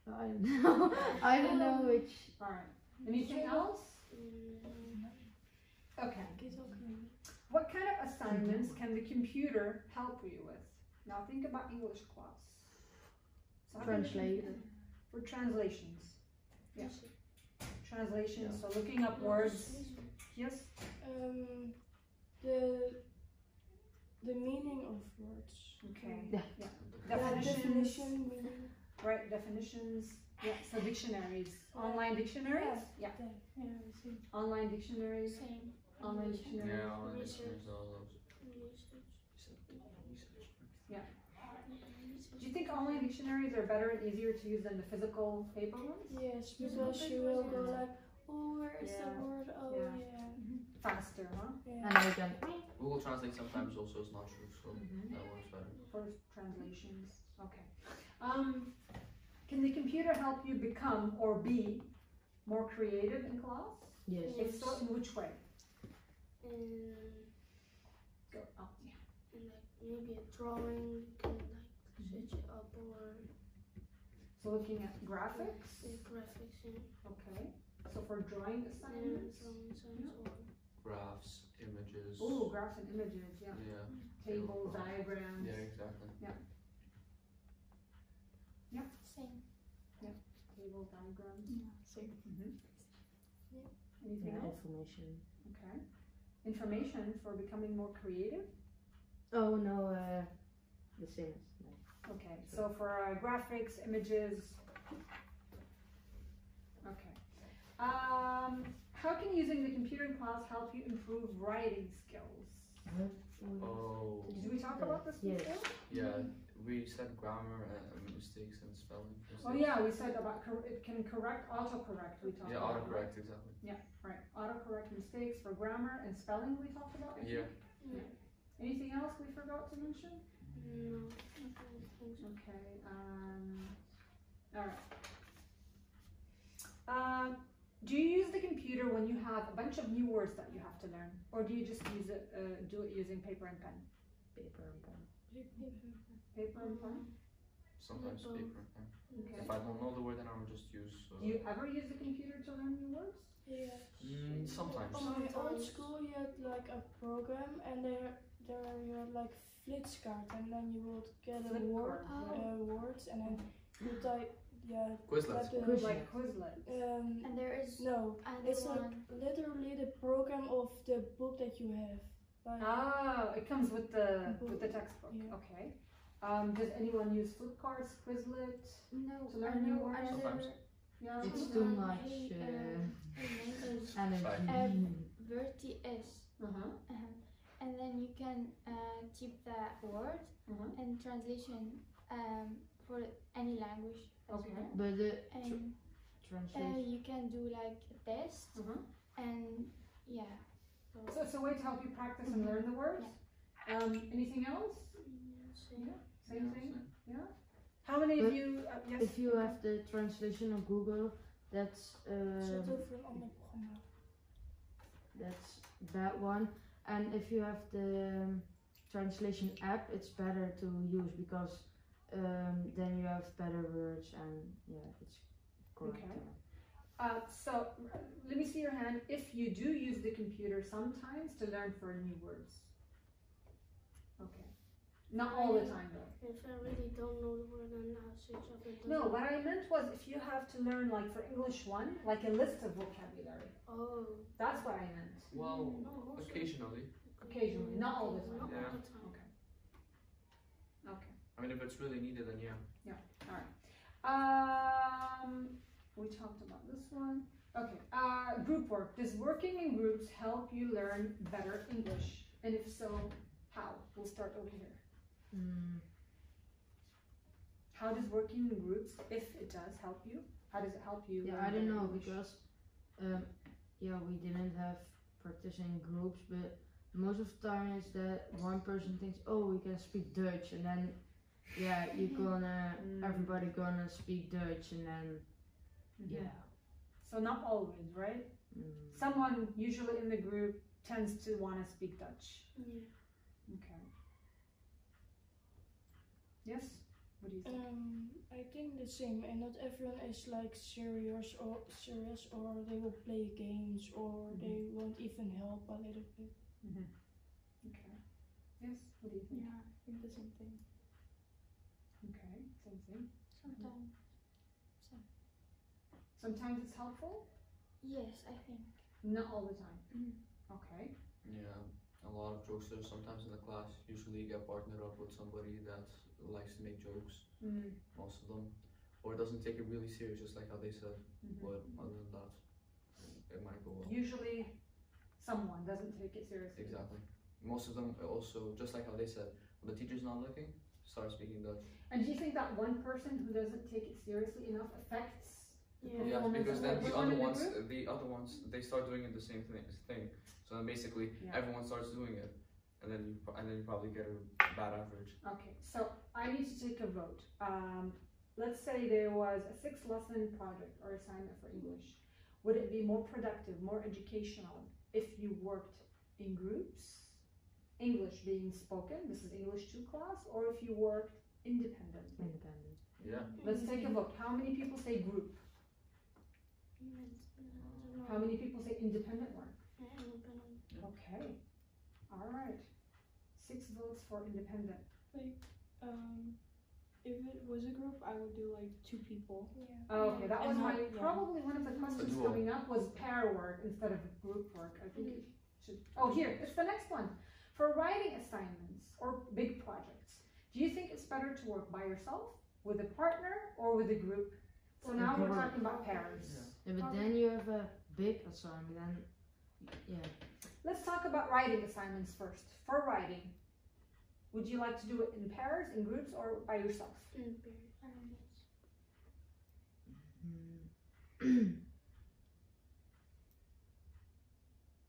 S3: I don't know. I don't know which.
S1: All right. Anything else? Okay. What kind of assignments can the computer help you with? Now think about English class. So how can you
S8: Translate.
S1: configure? For translations. Yeah.
S6: Yes.
S1: Translations, so looking up words. Yes?
S4: The meaning of words.
S1: Okay.
S8: Yeah.
S1: Definitions.
S4: meaning.
S1: Right, definitions. Yeah, so dictionaries. Online dictionaries? Yeah.
S4: Yeah, I see.
S1: Online dictionaries.
S2: Same.
S1: Online dictionaries.
S5: Yeah, all
S6: Research.
S5: listeners, all those.
S6: Research.
S1: Do you think online dictionaries are better and easier to use than the physical paper ones?
S4: Yes, because you will go
S1: Yeah.
S4: like, oh, where is
S1: Yeah.
S4: the word? Oh,
S1: Yeah.
S4: yeah.
S1: Faster, huh?
S4: Yeah.
S8: And I can.
S5: Google Translate sometimes also is not true, so that works better.
S1: For translations. Okay. Can the computer help you become or be more creative in class?
S8: Yes.
S1: If so, in which way?
S6: And
S1: Go. Oh, yeah.
S6: like maybe a drawing, you can like switch it up or
S1: So looking at graphics.
S6: graphics and
S1: Okay. So for drawing assignments.
S6: drawing signs or
S5: Graphs, images.
S1: Ooh, graphs and images. Yeah.
S5: Yeah.
S1: Tables, diagrams.
S5: Yeah, exactly.
S2: Same.
S1: Table diagrams.
S7: Same.
S1: Anything
S8: Yeah,
S1: else?
S8: information.
S1: Okay. Information for becoming more creative.
S8: Oh no, the same.
S1: Okay. So for graphics, images. Okay. How can using the computer in class help you improve writing skills?
S5: Oh.
S1: Did we talk about this
S8: Yes.
S1: before?
S5: Yeah, we said grammar mistakes and spelling mistakes.
S1: Oh yeah, we said about it can correct, autocorrect. We talked
S5: Yeah,
S1: about.
S5: autocorrect, exactly.
S1: Right. Autocorrect mistakes for grammar and spelling. We talked about. I
S5: Yeah.
S1: think. Anything else we forgot to mention?
S6: no, I don't think so.
S1: Okay. All right. Do you use the computer when you have a bunch of new words that you have to learn, or do you just use it? Do it using paper and pen?
S8: Paper and pen.
S1: Paper and pen.
S5: Sometimes
S6: Both.
S5: paper.
S1: Okay.
S5: If I don't know the word, then I will just use.
S1: Do you ever use the computer to learn new words?
S4: Yeah.
S5: Sometimes.
S4: On my old
S6: Sometimes.
S4: school, you had like a program, and there you had like flitskaart, and then you would get a word,
S1: Flipkart,
S4: words, and then you type, yeah,
S5: Quizlet.
S4: type the-
S8: Quizlet.
S1: Like Quizlet.
S2: And there is
S4: no, it's
S2: another
S4: like
S2: one.
S4: literally the program of the book that you have. Like,
S1: Ah, it comes with the textbook.
S4: Yeah.
S1: Okay. Does anyone use Flipkarts, Quizlet?
S2: No,
S1: To learn
S2: I
S1: new
S2: know
S1: words?
S2: another
S5: Sometimes.
S1: Yeah.
S8: It's
S2: one
S8: too
S2: on
S8: much
S2: energy.
S8: energy.
S2: Verti S.
S1: Uh-huh.
S2: And then you can type that word
S1: Uh-huh.
S2: and translation for any language as
S1: Okay.
S2: well.
S8: But the
S2: And
S8: translation.
S2: you can do like a test
S1: Uh-huh.
S2: and yeah.
S1: So it's a way to help you practice and learn the words. Anything else?
S6: Same.
S1: Same thing. Yeah. How many of
S8: But
S1: you? Yes.
S8: If you have the translation on Google, that's
S4: zet over een ander programma.
S8: that's that one. And if you have the translation app, it's better to use because then you have better words and yeah, it's correct.
S1: Okay. So let me see your hand. If you do use the computer sometimes to learn for new words. Okay. Not all the time though.
S6: If I really don't know the word, then I'll switch up and
S1: No, what I meant was if you have to learn like for English 1, like a list of vocabulary.
S6: Oh.
S1: That's what I meant.
S5: Well,
S6: No, also
S5: occasionally.
S1: Occasionally, not all the time.
S6: Not
S5: Yeah.
S6: all the time.
S1: Okay. Okay.
S5: I mean, if it's really needed, then yeah.
S1: We talked about this one. Okay. Group work. Does working in groups help you learn better English? And if so, how? We'll start over here. How does working in groups, if it does help you, how does it help you?
S8: Yeah,
S1: learn
S8: I don't
S1: better
S8: know
S1: English?
S8: because yeah, we didn't have practice in groups, but most of the time is that one person thinks, oh, we can speak Dutch, and then yeah, you're gonna everybody gonna speak Dutch, and then yeah.
S1: So not always, right? Someone usually in the group tends to want to speak Dutch.
S6: Yeah.
S1: Okay. Yes? What do you think?
S4: I think the same, and not everyone is like serious, or they will play games, or they won't even help a little bit.
S1: Okay. Yes? What do you think?
S7: Yeah, I think the same thing.
S1: Okay. Same thing.
S2: Sometimes.
S1: Sometimes it's helpful,
S2: Yes, I think.
S1: not all the time.
S2: Mhm.
S1: Okay.
S5: Yeah, a lot of jokesters sometimes in the class. Usually you get partnered up with somebody that likes to make jokes,
S1: Mm.
S5: most of them. Or doesn't take it really serious, just like how they said.
S1: Mhm.
S5: But other than that, it might go well.
S1: Usually, someone doesn't take it seriously.
S5: Exactly. Most of them also, just like how they said, when the teacher's not looking, start speaking Dutch.
S1: And do you think that one person who doesn't take it seriously enough affects the
S4: Yeah.
S5: Yeah,
S1: performance
S5: because
S1: of
S5: then
S1: everyone in the group?
S5: the other ones, they start doing it the same thing. So then basically
S1: Yeah.
S5: everyone starts doing it, and then you probably get a bad average.
S1: Okay, so I need to take a vote. Let's say there was a 6-lesson project or assignment for English. Would it be more productive, more educational if you worked in groups, English being spoken, this is English 2 class, or if you worked independently?
S8: Independent.
S5: Yeah.
S1: Let's take a vote. How many people say group? How many people say independent work? Okay, all right. 6 votes for independent.
S7: If it was a group, I would do like 2 people.
S4: Yeah.
S1: Okay, that was
S7: And
S1: my,
S7: yeah.
S1: probably one of the questions
S5: duo.
S1: coming up was pair work instead of group work. I think it should, oh here, it's the next one. For writing assignments or big projects, do you think it's better to work by yourself, with a partner, or with a group? So now we're talking about pairs.
S8: Yeah, but then you have a big assignment, then yeah.
S1: Let's talk about writing assignments first. For writing, would you like to do it in pairs, in groups, or by yourself?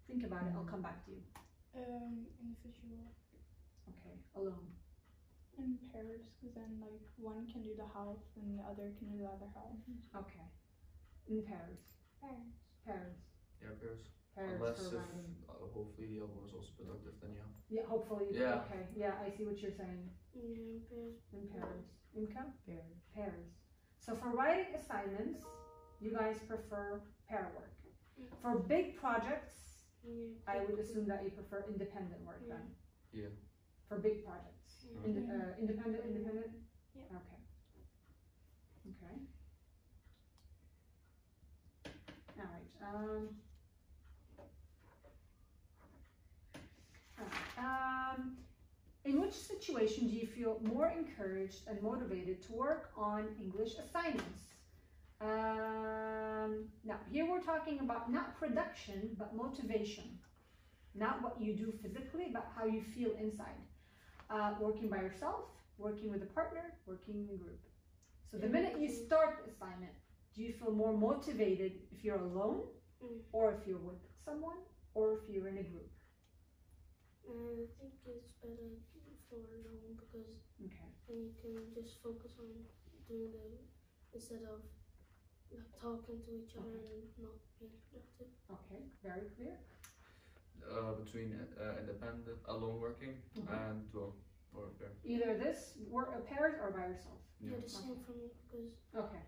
S1: Think about it, I'll come back to you.
S4: Individual.
S1: Okay, alone.
S7: In pairs, because then like one can do the half and the other can do the other half.
S1: Okay. In pairs.
S2: Parents.
S1: Pairs.
S5: Yeah, pairs.
S1: Pairs
S5: Unless
S1: for
S5: if
S1: writing.
S5: hopefully the other one is also productive, then yeah.
S1: Yeah, hopefully.
S5: Yeah.
S1: Okay, yeah, I see what you're saying.
S6: Yeah,
S1: In pairs. Imka?
S8: Pairs.
S1: Pairs. So for writing assignments, you guys prefer pair work. For big projects, I would assume that you prefer independent work then.
S5: Yeah.
S1: For big projects. Independent.
S4: Yeah.
S1: Okay. Okay. Alright. In which situation do you feel more encouraged and motivated to work on English assignments? Now, here we're talking about not production, but motivation. Not what you do physically, but how you feel inside. Working by yourself, working with a partner, working in a group. So the minute you start the assignment, do you feel more motivated if you're alone, or if you're with someone, or if you're in a group?
S6: I think it's better for alone because
S1: Okay.
S6: then you can just focus on doing instead of like talking to each other and not being productive.
S1: Okay, very clear.
S5: Between independent, alone working, and duo or pair.
S1: Either this, work pairs, or by yourself.
S6: Yeah, the same for me because
S1: Okay.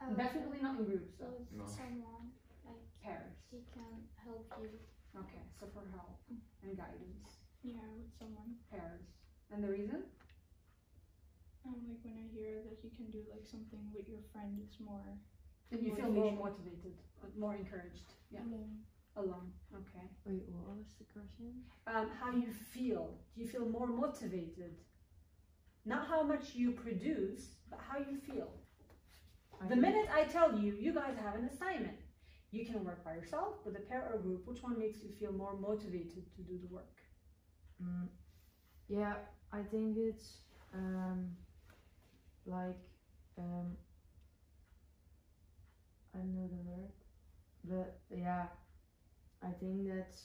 S2: Oh,
S1: Definitely not in groups,
S2: So
S1: though.
S2: it's
S5: No.
S2: someone like
S1: Pairs.
S2: he can help you.
S1: Okay, so for help and guidance.
S7: Yeah, with someone.
S1: Pairs. And the reason?
S7: Like when I hear that you can do like something with your friend, it's more.
S1: And you feel more motivated, more encouraged. Yeah. Alone. Okay.
S8: Wait, what was the question?
S1: How you feel? Do you feel more motivated? Not how much you produce, but how you feel. The minute I tell you, you guys have an assignment. You can work by yourself, with a pair or group. Which one makes you feel more motivated to do the work?
S8: Yeah, I think it's like I don't know the word, but yeah, I think that's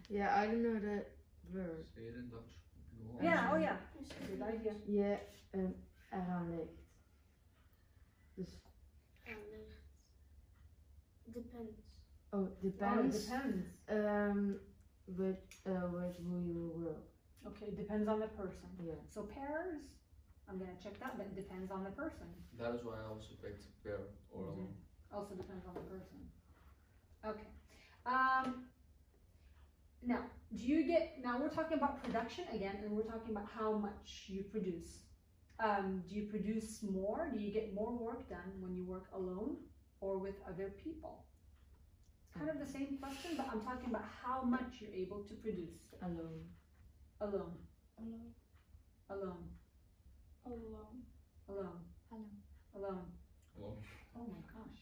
S8: yeah, I don't know the word.
S5: Say it in Dutch. Go on.
S1: Yeah, oh yeah. Good idea.
S8: Yeah, eraan ligt. Dus
S6: It depends.
S8: oh,
S1: Oh, it
S8: depends.
S1: depends.
S8: With who you work.
S1: Okay, it depends on the person.
S8: Yeah.
S1: So pairs, I'm gonna check that, but it depends on the person.
S5: That is why I also picked pair or alone.
S1: Also depends on the person. Okay. Now, do you get, now we're talking about production again, and we're talking about how much you produce. Do you produce more? Do you get more work done when you work alone or with other people? Kind of the same question, but I'm talking about how much you're able to produce.
S8: Alone.
S1: Alone.
S4: Alone.
S1: Alone.
S4: Alone.
S1: Alone.
S2: Alone.
S1: Alone.
S5: Well,
S1: Oh my gosh.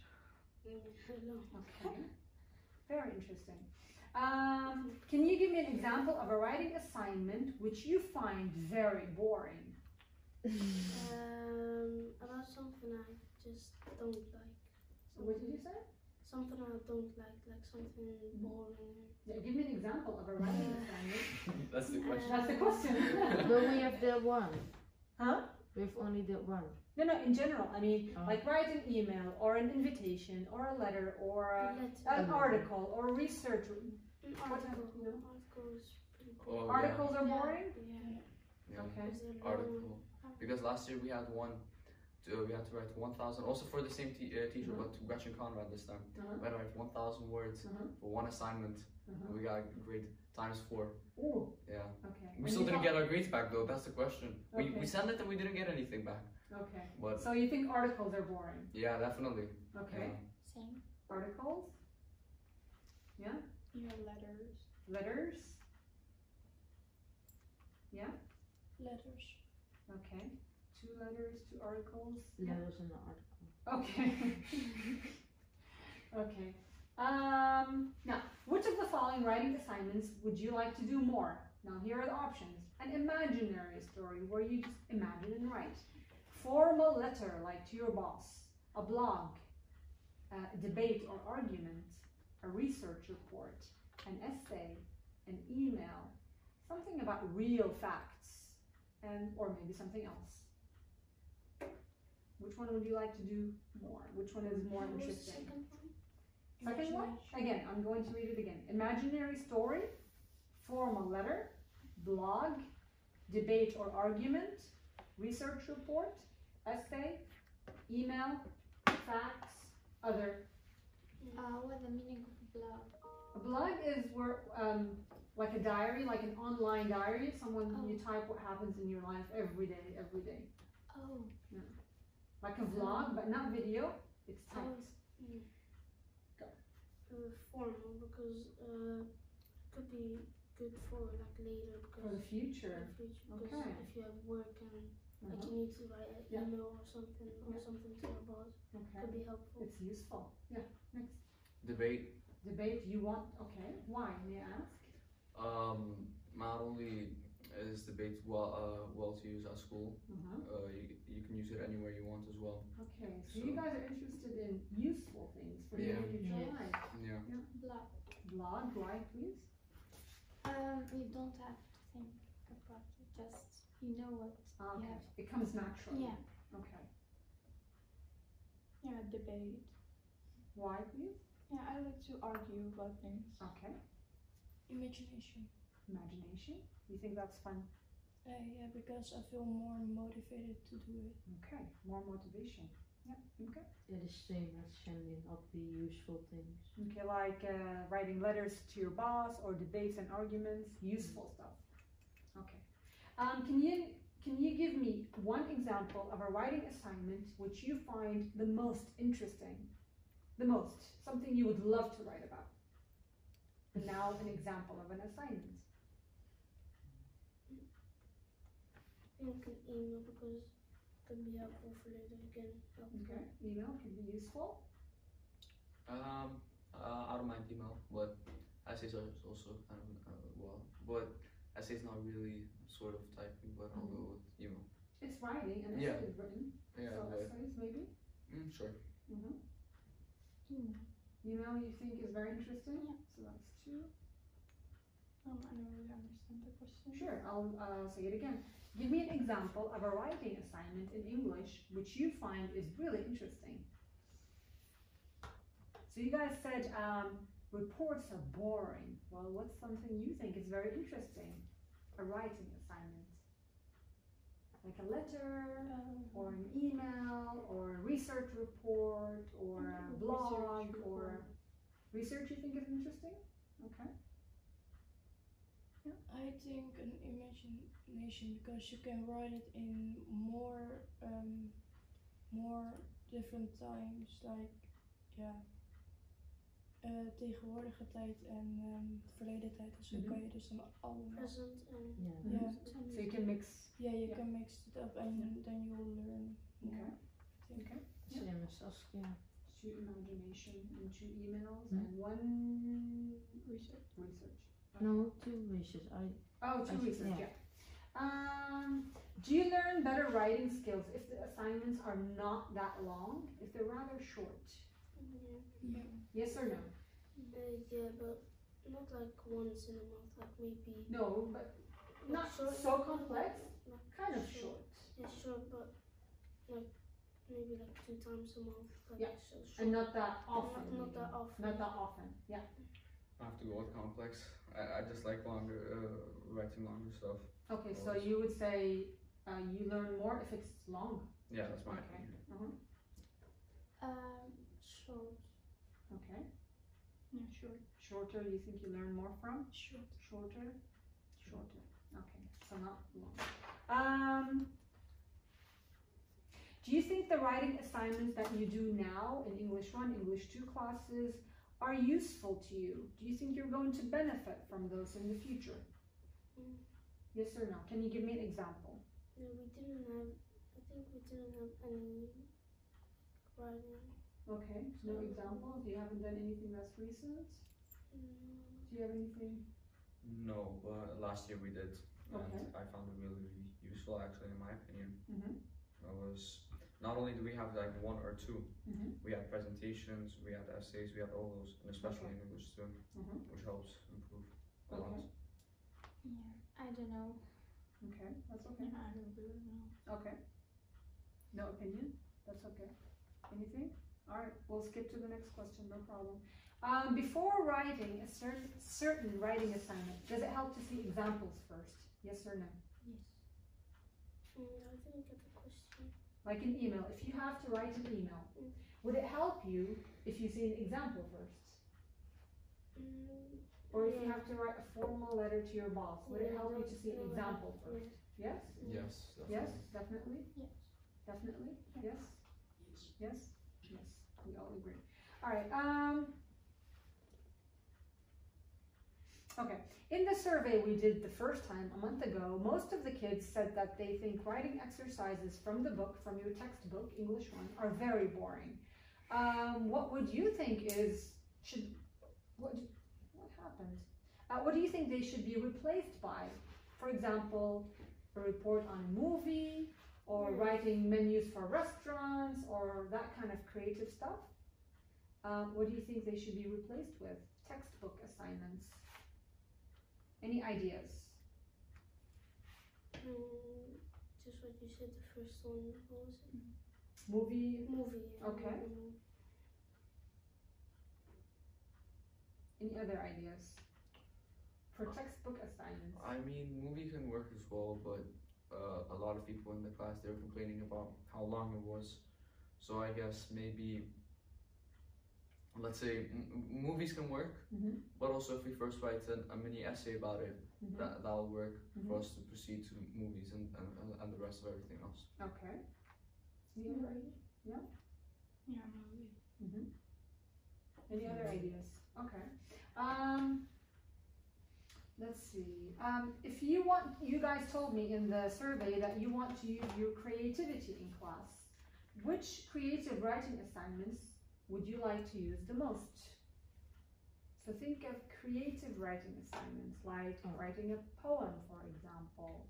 S6: Hello.
S1: Okay. Very interesting. Can you give me an example of a writing assignment which you find very boring?
S6: About something I just don't like.
S1: What did you say?
S6: Something I don't like something boring.
S1: Yeah, give me an example of a writing assignment.
S5: that's the question.
S1: That's the question.
S8: But we have the one.
S1: Huh?
S8: We've only the one.
S1: No, in general. I mean,
S8: Oh.
S1: like write an email or an invitation or a letter or an
S8: Mhm.
S1: article or research.
S6: An
S1: What
S6: article.
S1: have- no?
S6: Article is pretty
S5: Oh,
S6: cool.
S5: yeah.
S1: Articles are boring?
S5: Yeah.
S1: Okay.
S6: Is it
S5: Article. Because last year we had one. We had to write 1,000. Also for the same teacher, but Gretchen Conrad this time.
S1: Uh-huh.
S5: We had to write 1,000 words
S1: Uh-huh.
S5: for one assignment.
S1: Uh-huh.
S5: And we got grade ×4.
S1: Ooh,
S5: Yeah.
S1: okay.
S5: We
S1: And
S5: still
S1: you
S5: didn't
S1: thought-
S5: get our grades back though. That's the question. We
S1: Okay.
S5: sent it and we didn't get anything back.
S1: Okay.
S5: But
S1: So you think articles are boring?
S5: yeah, definitely.
S1: Okay.
S5: Yeah.
S2: Same.
S1: Articles? Yeah?
S7: Yeah, letters.
S1: Letters? Yeah?
S4: Letters.
S1: Okay. 2 letters, 2 articles?
S8: Letters in the article.
S1: Okay. Okay. Now, which of the following writing assignments would you like to do more? Now, here are the options. An imaginary story where you just imagine and write. Formal letter, like to your boss. A blog. A debate or argument. A research report. An essay. An email. Something about real facts. Or maybe something else. Which one would you like to do more? Which one is more
S6: What was the
S1: interesting?
S6: second one?
S1: Second one? Again, I'm going to read it again. Imaginary story, formal letter, blog, debate or argument, research report, essay, email, facts, other.
S2: What's the meaning of a blog?
S1: A blog is where, like a diary, like an online diary. Someone you type what happens in your life every day.
S2: Oh.
S1: Like a vlog, but not video. It's typed.
S6: Formal because could be good for like later because
S1: For the future.
S6: because
S1: Okay.
S6: if you have work and like
S1: Uh-huh.
S6: you need to write an
S1: Yeah.
S6: email or something to your boss,
S1: Okay.
S6: could be helpful.
S1: It's useful. Yeah. Next.
S5: Debate.
S1: Debate. You want? Okay. Why? May I ask?
S5: Not only is debate well to use at school,
S1: Uh-huh.
S5: you can use it anywhere you want as well.
S1: Okay. So
S5: So-
S1: you guys are interested in useful things for
S5: Yeah.
S1: your future
S8: Yes.
S1: life.
S5: Yeah.
S2: Blog.
S1: Blog. Why, please?
S2: You don't have to think about it. Just you know what you
S1: Okay.
S2: have.
S1: It comes naturally.
S2: Yeah.
S1: Okay.
S7: Yeah, debate.
S1: Why, please?
S7: Yeah, I like to argue about things.
S1: Okay.
S4: Imagination.
S1: Imagination. You think that's fun?
S4: Yeah, because I feel more motivated to do it.
S1: Okay. More motivation. Yeah. Okay.
S8: Yeah, the same as sending up the useful things.
S1: Okay. Like writing letters to your boss or debates and arguments. Useful stuff. Okay. Can you give me one example of a writing assignment which you find the most interesting? The most. Something you would love to write about. And now an example of an assignment.
S6: I think an email because it could be helpful for later again.
S1: Okay. Email can be useful.
S5: I don't mind email, but essays are also kind of but essays not really sort of typing, but I'll go with email.
S1: It's writing and
S5: Yeah.
S1: essay is written.
S5: Yeah,
S1: So
S5: but
S1: essays maybe.
S5: sure.
S1: Mm-hmm.
S2: Email.
S1: Email you think is very interesting.
S2: Yeah.
S1: So that's 2.
S7: I don't really understand the question.
S1: Sure. I'll say it again. Give me an example of a writing assignment in English which you find is really interesting. So you guys said reports are boring. Well, what's something you think is very interesting? A writing assignment. Like a letter, or an email, or a research report, or a blog, or research you think is interesting? Okay.
S4: I think an imagination because you can write it in more different times, like tegenwoordige tijd en verleden tijd. Dus dan kan je dus dan allemaal.
S6: Present and
S4: Yeah.
S1: So you can mix.
S4: Yeah, you
S1: Yeah.
S4: can mix it up and then you'll learn more.
S1: Okay.
S8: Same as Saskia.
S1: 2 imagination and 2 emails
S8: Hmm.
S1: and 1
S4: Research.
S1: research.
S8: No, 2 wishes.
S1: Oh, 2
S8: I see,
S1: research,
S8: yeah.
S1: yeah. Do you learn better writing skills if the assignments are not that long, if they're rather short?
S4: Yeah.
S1: Yes or no?
S6: yeah, but not like once in a month, like maybe
S1: No, but not
S6: short,
S1: so complex,
S6: like
S1: kind of short.
S6: Yeah, short, but like maybe like 2 times a month. Like
S1: Yeah.
S6: so short.
S1: And not that often.
S6: Not
S1: maybe.
S6: that often.
S1: Not that often, yeah.
S5: I have to go with complex. I just like longer, writing longer stuff.
S1: Okay, so you would say you learn more if it's long.
S5: Yeah, that's my
S1: Okay.
S5: opinion.
S6: Short.
S1: Okay.
S4: Yeah, sure.
S1: Shorter, you think you learn more from?
S4: Sure.
S1: Shorter? Shorter. Okay, so not long. Do you think the writing assignments that you do now in English 1, English 2 classes are useful to you? Do you think you're going to benefit from those in the future?
S6: Mm.
S1: Yes or no? Can you give me an example?
S6: No, we didn't have. I think we didn't have any writing.
S1: Okay, no examples? You haven't done anything that's recent? Do you have anything?
S5: No, but last year we did,
S1: Okay.
S5: and I found it really useful actually, in my opinion.
S1: Mm-hmm.
S5: It was, not only do we have like 1 or 2,
S1: Mm-hmm.
S5: we had presentations, we had essays, we had all those, and especially in English too,
S1: Mm-hmm.
S5: which helps improve a
S1: Okay.
S5: lot.
S2: Yeah, I don't know.
S1: Okay, that's okay.
S2: I don't really know.
S1: Okay. No opinion? That's okay. Anything? Alright, we'll skip to the next question, no problem. Before writing a certain writing assignment, does it help to see examples first? Yes or no?
S2: Yes.
S6: I didn't get the question.
S1: Like an email, if you have to write an email, would it help you if you see an example first? Or if you have to write a formal letter to your boss, would it help you to see an example first? Yes?
S5: Yes,
S1: Yes, definitely?
S2: Yes.
S1: Definitely? Yes? Yes? Yes, we all agree. Alright, okay. In the survey we did the first time, a month ago, most of the kids said that they think writing exercises from the book, from your textbook, English 1, are very boring. What would you think what happened? What do you think they should be replaced by? For example, a report on a movie, or writing menus for restaurants, or that kind of creative stuff? What do you think they should be replaced with? Textbook assignments. Any ideas?
S6: Just what you said, the first one, what was it?
S1: Movie?
S6: Movie. Yeah,
S1: Okay.
S6: movie.
S1: Any other ideas? For textbook assignments?
S5: I mean, movie can work as well, but a lot of people in the class, they were complaining about how long it was. So I guess maybe, let's say, movies can work,
S1: Mm-hmm.
S5: but also if we first write a mini essay about it,
S1: Mm-hmm.
S5: that'll work for us to proceed to movies and the rest of everything else.
S1: Okay. Any other ideas?
S4: Yeah, maybe.
S1: Mm-hmm. Any other ideas? Okay. Let's see. If you guys told me in the survey that you want to use your creativity in class. Which creative writing assignments would you like to use the most? So think of creative writing assignments, like writing a poem, for example,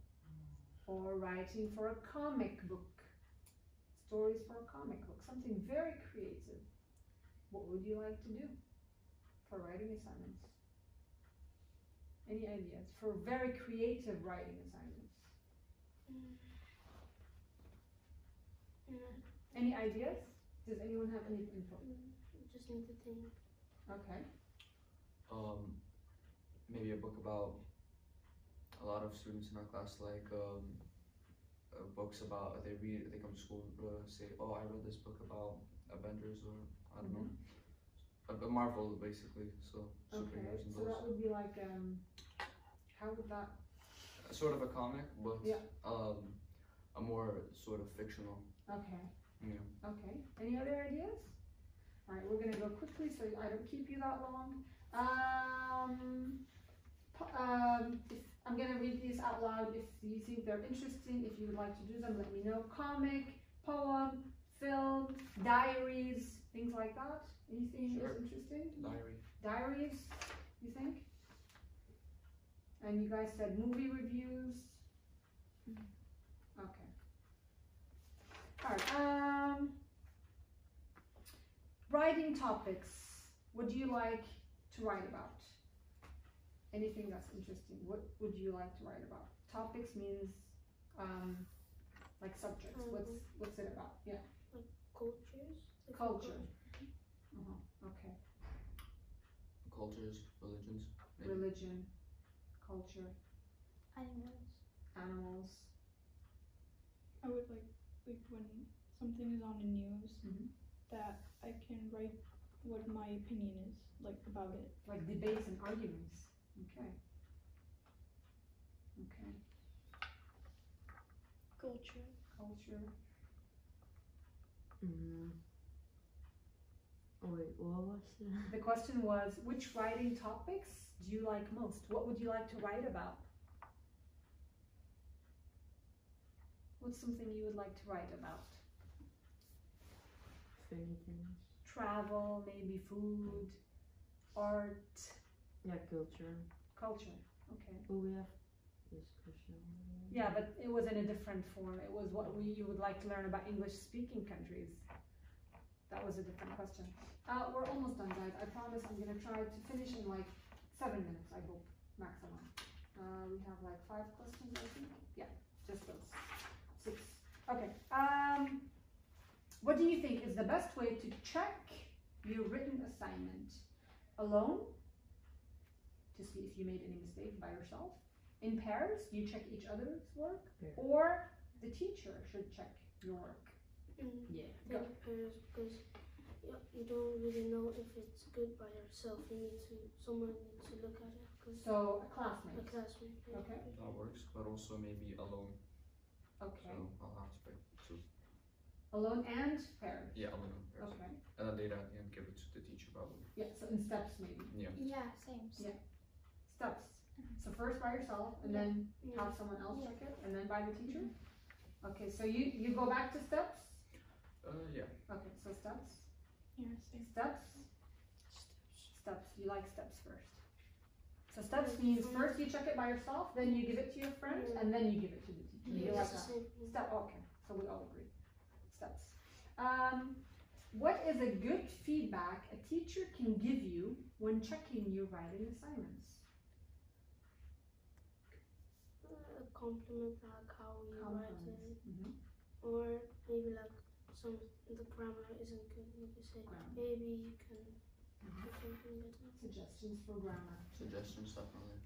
S1: or writing for a comic book, stories for a comic book, something very creative. What would you like to do for writing assignments? Any ideas for very creative writing assignments? Any ideas? Does anyone have any input?
S6: Just need to think.
S1: Okay.
S5: Maybe a book about a lot of students in our class, like books about they come to school say, oh, I read this book about Avengers, or I don't know, a Marvel basically. So
S1: Okay.
S5: superheroes and
S1: So
S5: those.
S1: that would be like How would that?
S5: Sort of a comic, but
S1: Yeah.
S5: a more sort of fictional.
S1: Okay.
S5: Yeah.
S1: Okay. Any other ideas? All right, we're gonna go quickly so I don't keep you that long. If I'm gonna read these out loud. If you think they're interesting, if you would like to do them, let me know. Comic, poem, film, diaries, things like that. Anything
S5: Sure.
S1: is interesting?
S5: Diary.
S1: Diaries, you think? And you guys said movie reviews. Okay. All right. Writing topics. What do you like to write about? Anything that's interesting. What would you like to write about? Topics means like subjects. What's it about? Yeah.
S6: Cultures.
S1: Culture. Okay.
S5: Cultures, religions. Maybe.
S1: Religion, culture,
S2: Animals.
S1: animals.
S7: I would like when something is on the news
S1: Mhm.
S7: that I can write what my opinion is like about it.
S1: Like debates and arguments. Okay. Okay.
S4: Culture.
S1: Culture.
S8: Oh wait, what was
S1: The question was, which writing topics do you like most? What would you like to write about? What's something you would like to write about?
S8: funny things?
S1: Travel, maybe food, art,
S8: Yeah, culture.
S1: culture. Okay.
S8: Oh, we have this question.
S1: Yeah, but it was in a different form. It was what you would like to learn about English-speaking countries. That was a different question. We're almost done, guys. I promise I'm gonna try to finish in like 7 minutes, I hope, maximum. We have like 5 questions, I think. Yeah, just those. 6. Okay. What do you think is the best way to check your written assignment? Alone, to see if you made any mistake by yourself. In pairs, you check each other's work.
S8: Yeah.
S1: Or the teacher should check your work.
S8: Yeah.
S6: I think pairs, because you don't really know if it's good by yourself. You need to, someone needs to look at it.
S1: So, a
S6: A
S1: classmate.
S6: classmate. Yeah.
S1: Okay.
S5: That works, but also maybe alone.
S1: Okay.
S5: So I'll have to pick 2.
S1: Alone and pairs.
S5: Yeah, alone. Pairs.
S1: Okay.
S5: And then later at the end give it to the teacher probably.
S1: Yeah, so in steps maybe.
S5: Yeah.
S2: Yeah, same.
S1: Yeah. Steps. So first by yourself and then
S6: Yeah.
S1: have someone else
S2: Yeah.
S1: check it and then by the teacher? Okay, so you go back to steps?
S5: Yeah.
S1: Okay, so steps.
S7: Yeah, same.
S1: Steps. Steps. You like steps first. So steps means first you check it by yourself, then you give it to your friend, and then you give it to the teacher. You
S6: Yeah,
S1: like
S6: it's the
S1: that?
S6: same thing.
S1: Step. Okay, so we all agree. Steps. What is a good feedback a teacher can give you when checking your writing assignments?
S6: A compliment, like how you write it,
S1: Mhm.
S6: or maybe like the grammar isn't good. You can say
S1: Grammar.
S6: maybe you can
S1: Mhm.
S6: do something better.
S1: Suggestions for grammar.
S5: Suggestions definitely.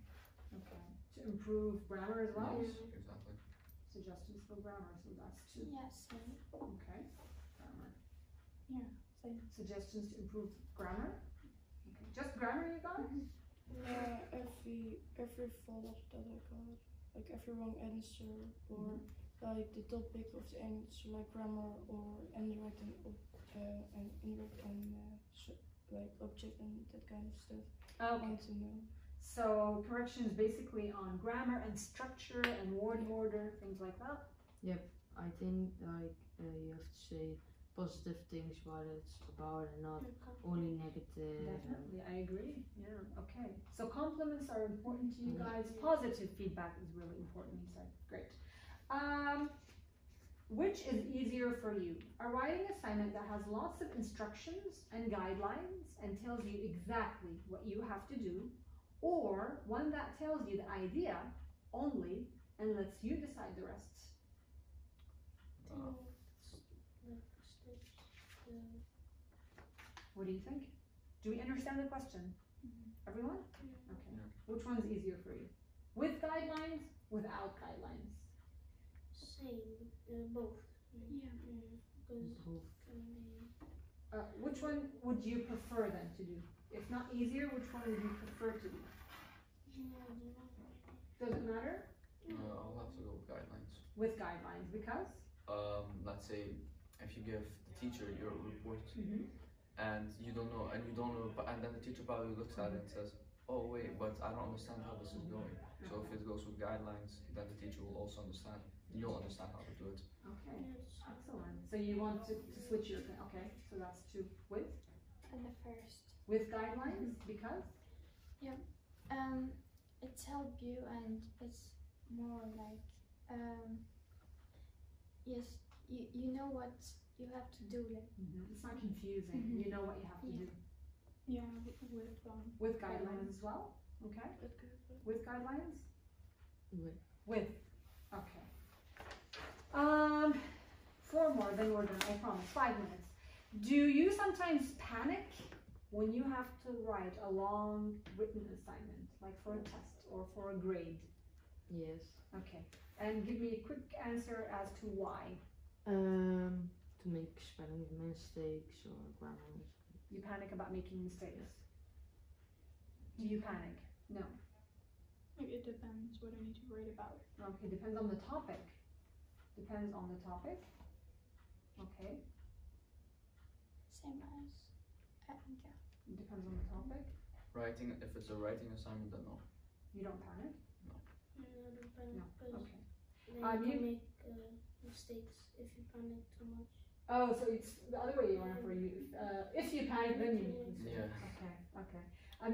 S1: Okay. To improve grammar as well?
S5: Yes, exactly.
S1: Suggestions for grammar, so that's 2.
S2: Yeah, same.
S1: Okay. Grammar.
S7: Same.
S1: Suggestions to improve grammar? Okay. Just grammar, you guys?
S4: Yeah, every fault that I got, like every wrong answer, or like the topic of the answer, like grammar or indirect and like object and that kind of stuff. I
S1: Okay.
S4: want to know.
S1: So corrections basically on grammar and structure and word order, things like that.
S8: I think like you have to say positive things what it's about and not only negative.
S1: Definitely, I agree. Yeah. Okay. So compliments are important to you
S8: Mhm.
S1: guys. Positive feedback is really important. You said great. Which is easier for you? A writing assignment that has lots of instructions and guidelines and tells you exactly what you have to do, or one that tells you the idea only and lets you decide the rest?
S6: Like steps.
S1: What do you think? Do we understand the question? Everyone? Okay.
S5: Yeah.
S1: Which one's easier for you? With guidelines, without guidelines?
S6: Same, both.
S2: Yeah.
S6: Because
S8: Both.
S1: Which one would you prefer then to do? If not easier, which one would you prefer to do? Does it matter?
S5: I'll have to go with guidelines.
S1: With guidelines, because?
S5: Let's say if you give the teacher your report
S1: Mm-hmm.
S5: and you don't know, and then the teacher probably looks at it and says, "Oh wait, but I don't understand how this is going." So if it goes with guidelines, then the teacher will also understand. You'll understand how to do it.
S1: Okay, excellent. So you want to switch your, okay, so that's to with?
S2: And the first.
S1: With guidelines, because?
S2: It's help you and it's more like yes, you know what you have to do. Like
S1: It's not confusing.
S2: Mhm.
S1: You know what you have to do.
S7: Yeah,
S1: With guidelines as well? Okay. With guidelines?
S8: With.
S1: With. Okay. 4 more, then we're done. I promise. 5 minutes. Do you sometimes panic when you have to write a long written assignment, like for a test or for a grade?
S8: Yes.
S1: Okay. And give me a quick answer as to why.
S8: To make spelling mistakes or grammar mistakes.
S1: You panic about making mistakes. Do you panic? No.
S7: Like it depends what I need to write about.
S1: Okay, depends on the topic. Depends on the topic. Okay.
S2: same as Inca.
S1: It depends on the topic.
S5: Writing, if it's a writing assignment, then no.
S1: You don't panic?
S6: No, don't panic.
S1: No.
S6: Because
S1: Okay.
S6: then
S1: you-
S6: you can make mistakes if you panic too much.
S1: Oh, so it's the other way around for you. If you panic, then you make mistakes.
S5: Yeah.
S1: Okay, okay.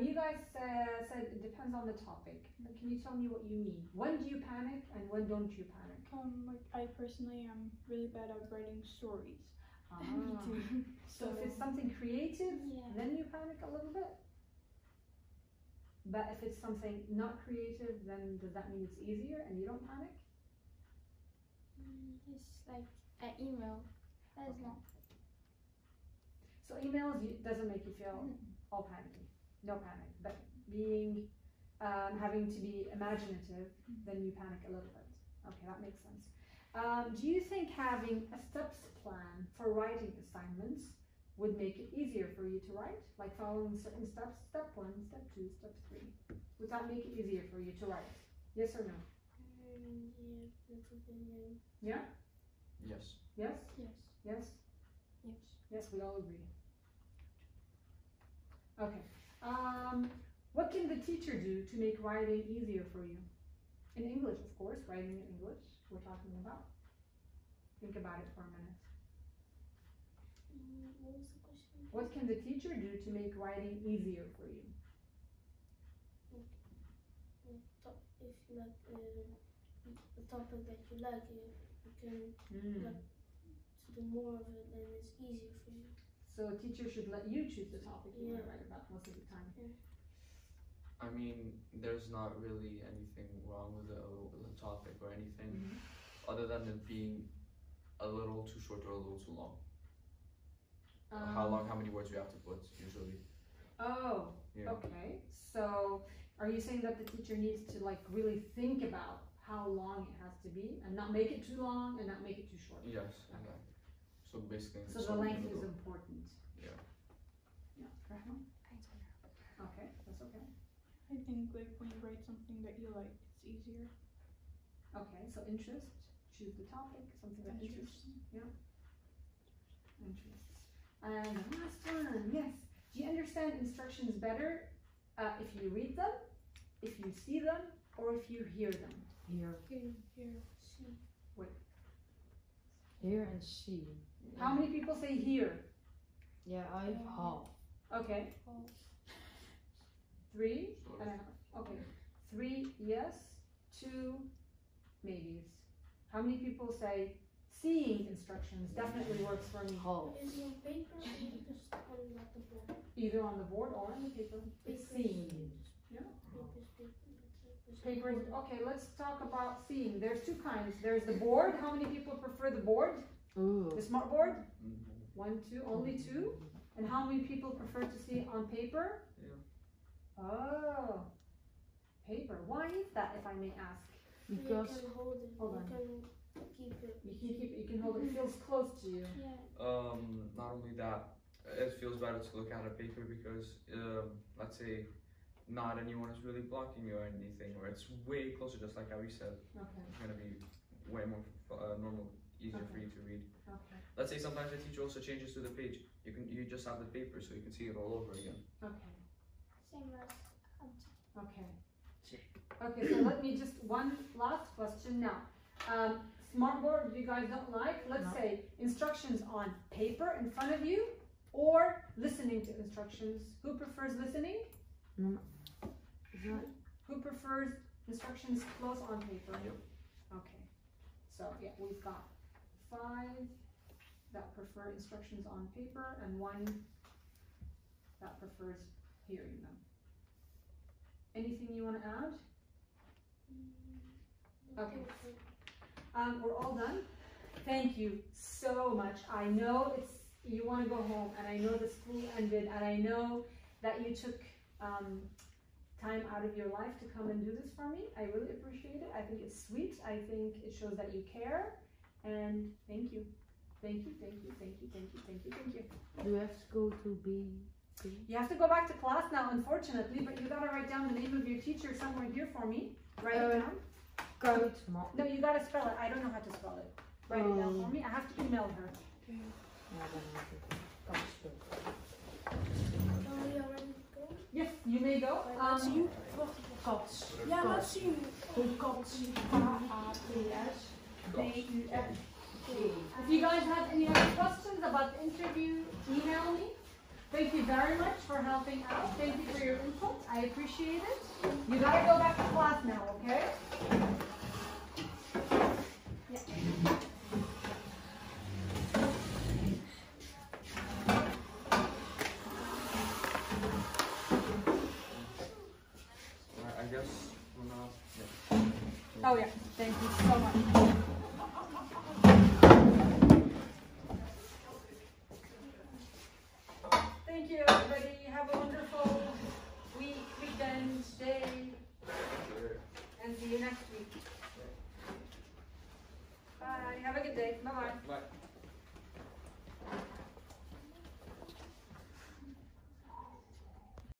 S1: You guys said it depends on the topic. Can you tell me what you mean? When do you panic and when don't you panic?
S7: Like I personally am really bad at writing stories.
S1: So if it's something creative,
S2: Yeah.
S1: then you panic a little bit. But if it's something not creative, then does that mean it's easier and you don't panic?
S2: It's like an email. That's not.
S1: So emails doesn't make you feel all panicky, no panic. But being, having to be imaginative, then you panic a little bit. Okay, that makes sense. Do you think having a steps plan for writing assignments would make it easier for you to write? Like following certain steps, step 1, step 2, step 3. Would that make it easier for you to write? Yes or no?
S6: Yeah, little bit,
S1: Yeah?
S5: Yes.
S1: Yes?
S2: Yes.
S1: Yes?
S2: Yes.
S1: Yes, we all agree. Okay. What can the teacher do to make writing easier for you? In English, of course, writing in English, we're talking about. Think about it for a minute.
S6: What was the question?
S1: What can the teacher do to make writing easier for you?
S6: If you like the topic that you like, you can like to do more of it, then it's easier for you.
S1: So a teacher should let you choose the topic you want to
S6: Yeah.
S1: write about most of the time.
S5: I mean, there's not really anything wrong with the topic or anything, other than it being a little too short or a little too long. How many words you have to put usually.
S1: Oh,
S5: Yeah.
S1: okay. So are you saying that the teacher needs to like really think about how long it has to be and not make it too long and not make it too short?
S5: Yes, exactly. So basically,
S1: So
S5: it's
S1: the
S5: something
S1: length
S5: in the
S1: is
S5: middle.
S1: important.
S5: Yeah.
S1: Yeah. Rahma? Okay, that's okay.
S7: I think like when you write something that you like, it's easier.
S1: Okay, so interest, choose the topic, something that interests you. Yeah. Interests. And the last one, yes. Do you understand instructions better if you read them, if you see them, or if you hear them?
S8: Hear.
S6: See.
S8: Hear and see.
S1: How many people say hear?
S8: Yeah, I have half.
S1: Okay. 3 and a half. Okay. 3 yes, 2 maybes. How many people say seeing instructions definitely works for me?
S8: Half.
S6: Is it on paper or just on like the board?
S1: Either on the board or on the paper. It's seeing. Papers. Okay, let's talk about seeing. There's 2 kinds. There's the board. How many people prefer the board?
S8: Ooh.
S1: The smart board?
S5: Mhm.
S1: 1, 2, only 2. And how many people prefer to see on paper?
S5: Yeah.
S1: Oh, paper. Why is that, if I may ask?
S8: Because
S6: you can hold it.
S1: Hold
S6: you
S1: on.
S6: can keep it.
S1: You can keep it. You can hold it. It feels close to you.
S2: Yeah.
S5: Not only that, it feels better to look at a paper because, let's say, not anyone is really blocking you or anything, or it's way closer, just like how you said.
S1: Okay.
S5: It's gonna be way more normal, easier for you to read.
S1: Okay.
S5: Let's say sometimes the teacher also changes to the page. You just have the paper, so you can see it all over again.
S1: Okay.
S2: Same as
S1: Okay. Okay, so let me just, one last question now. Smartboard you guys don't like, let's
S8: No.
S1: say instructions on paper in front of you or listening to instructions. Who prefers listening?
S8: No. Is that
S1: Who prefers instructions close on paper?
S5: Yep.
S1: Okay, so yeah, we've got 5 that prefer instructions on paper and 1 that prefers hearing them. Anything you want to add? Okay. We're all done. Thank you so much. I know you want to go home, and I know the school ended, and I know that you took time out of your life to come and do this for me. I really appreciate it. I think it's sweet. I think it shows that you care, and thank you. Thank you, thank you, thank you, thank you, thank you, thank you.
S8: do you have to go to B?
S1: You have to go back to class now, unfortunately, but you gotta write down the name of your teacher somewhere here for me. Write it down.
S8: Koud, maar.
S1: No, you gotta spell it. I don't know how to spell it. Write it down for me. I have to email her.
S8: Ja, dan had ik kan spelen.
S6: Can we already go?
S1: Yes, you may go.
S4: Laat zien. Kats. Ja, laat zien. Kats. K-A-T-S. B-U-S.
S1: If you guys have any other questions about the interview, email me. Thank you very much for helping out. Thank you for your input. I appreciate it. You gotta go back to class now, okay? Yeah.
S5: I guess we're not. Yeah.
S1: Oh yeah, thank you so much. Thank you everybody. Have a wonderful week, weekend, day, and see you next week. Bye. Have a good day. Bye-bye.
S5: Bye.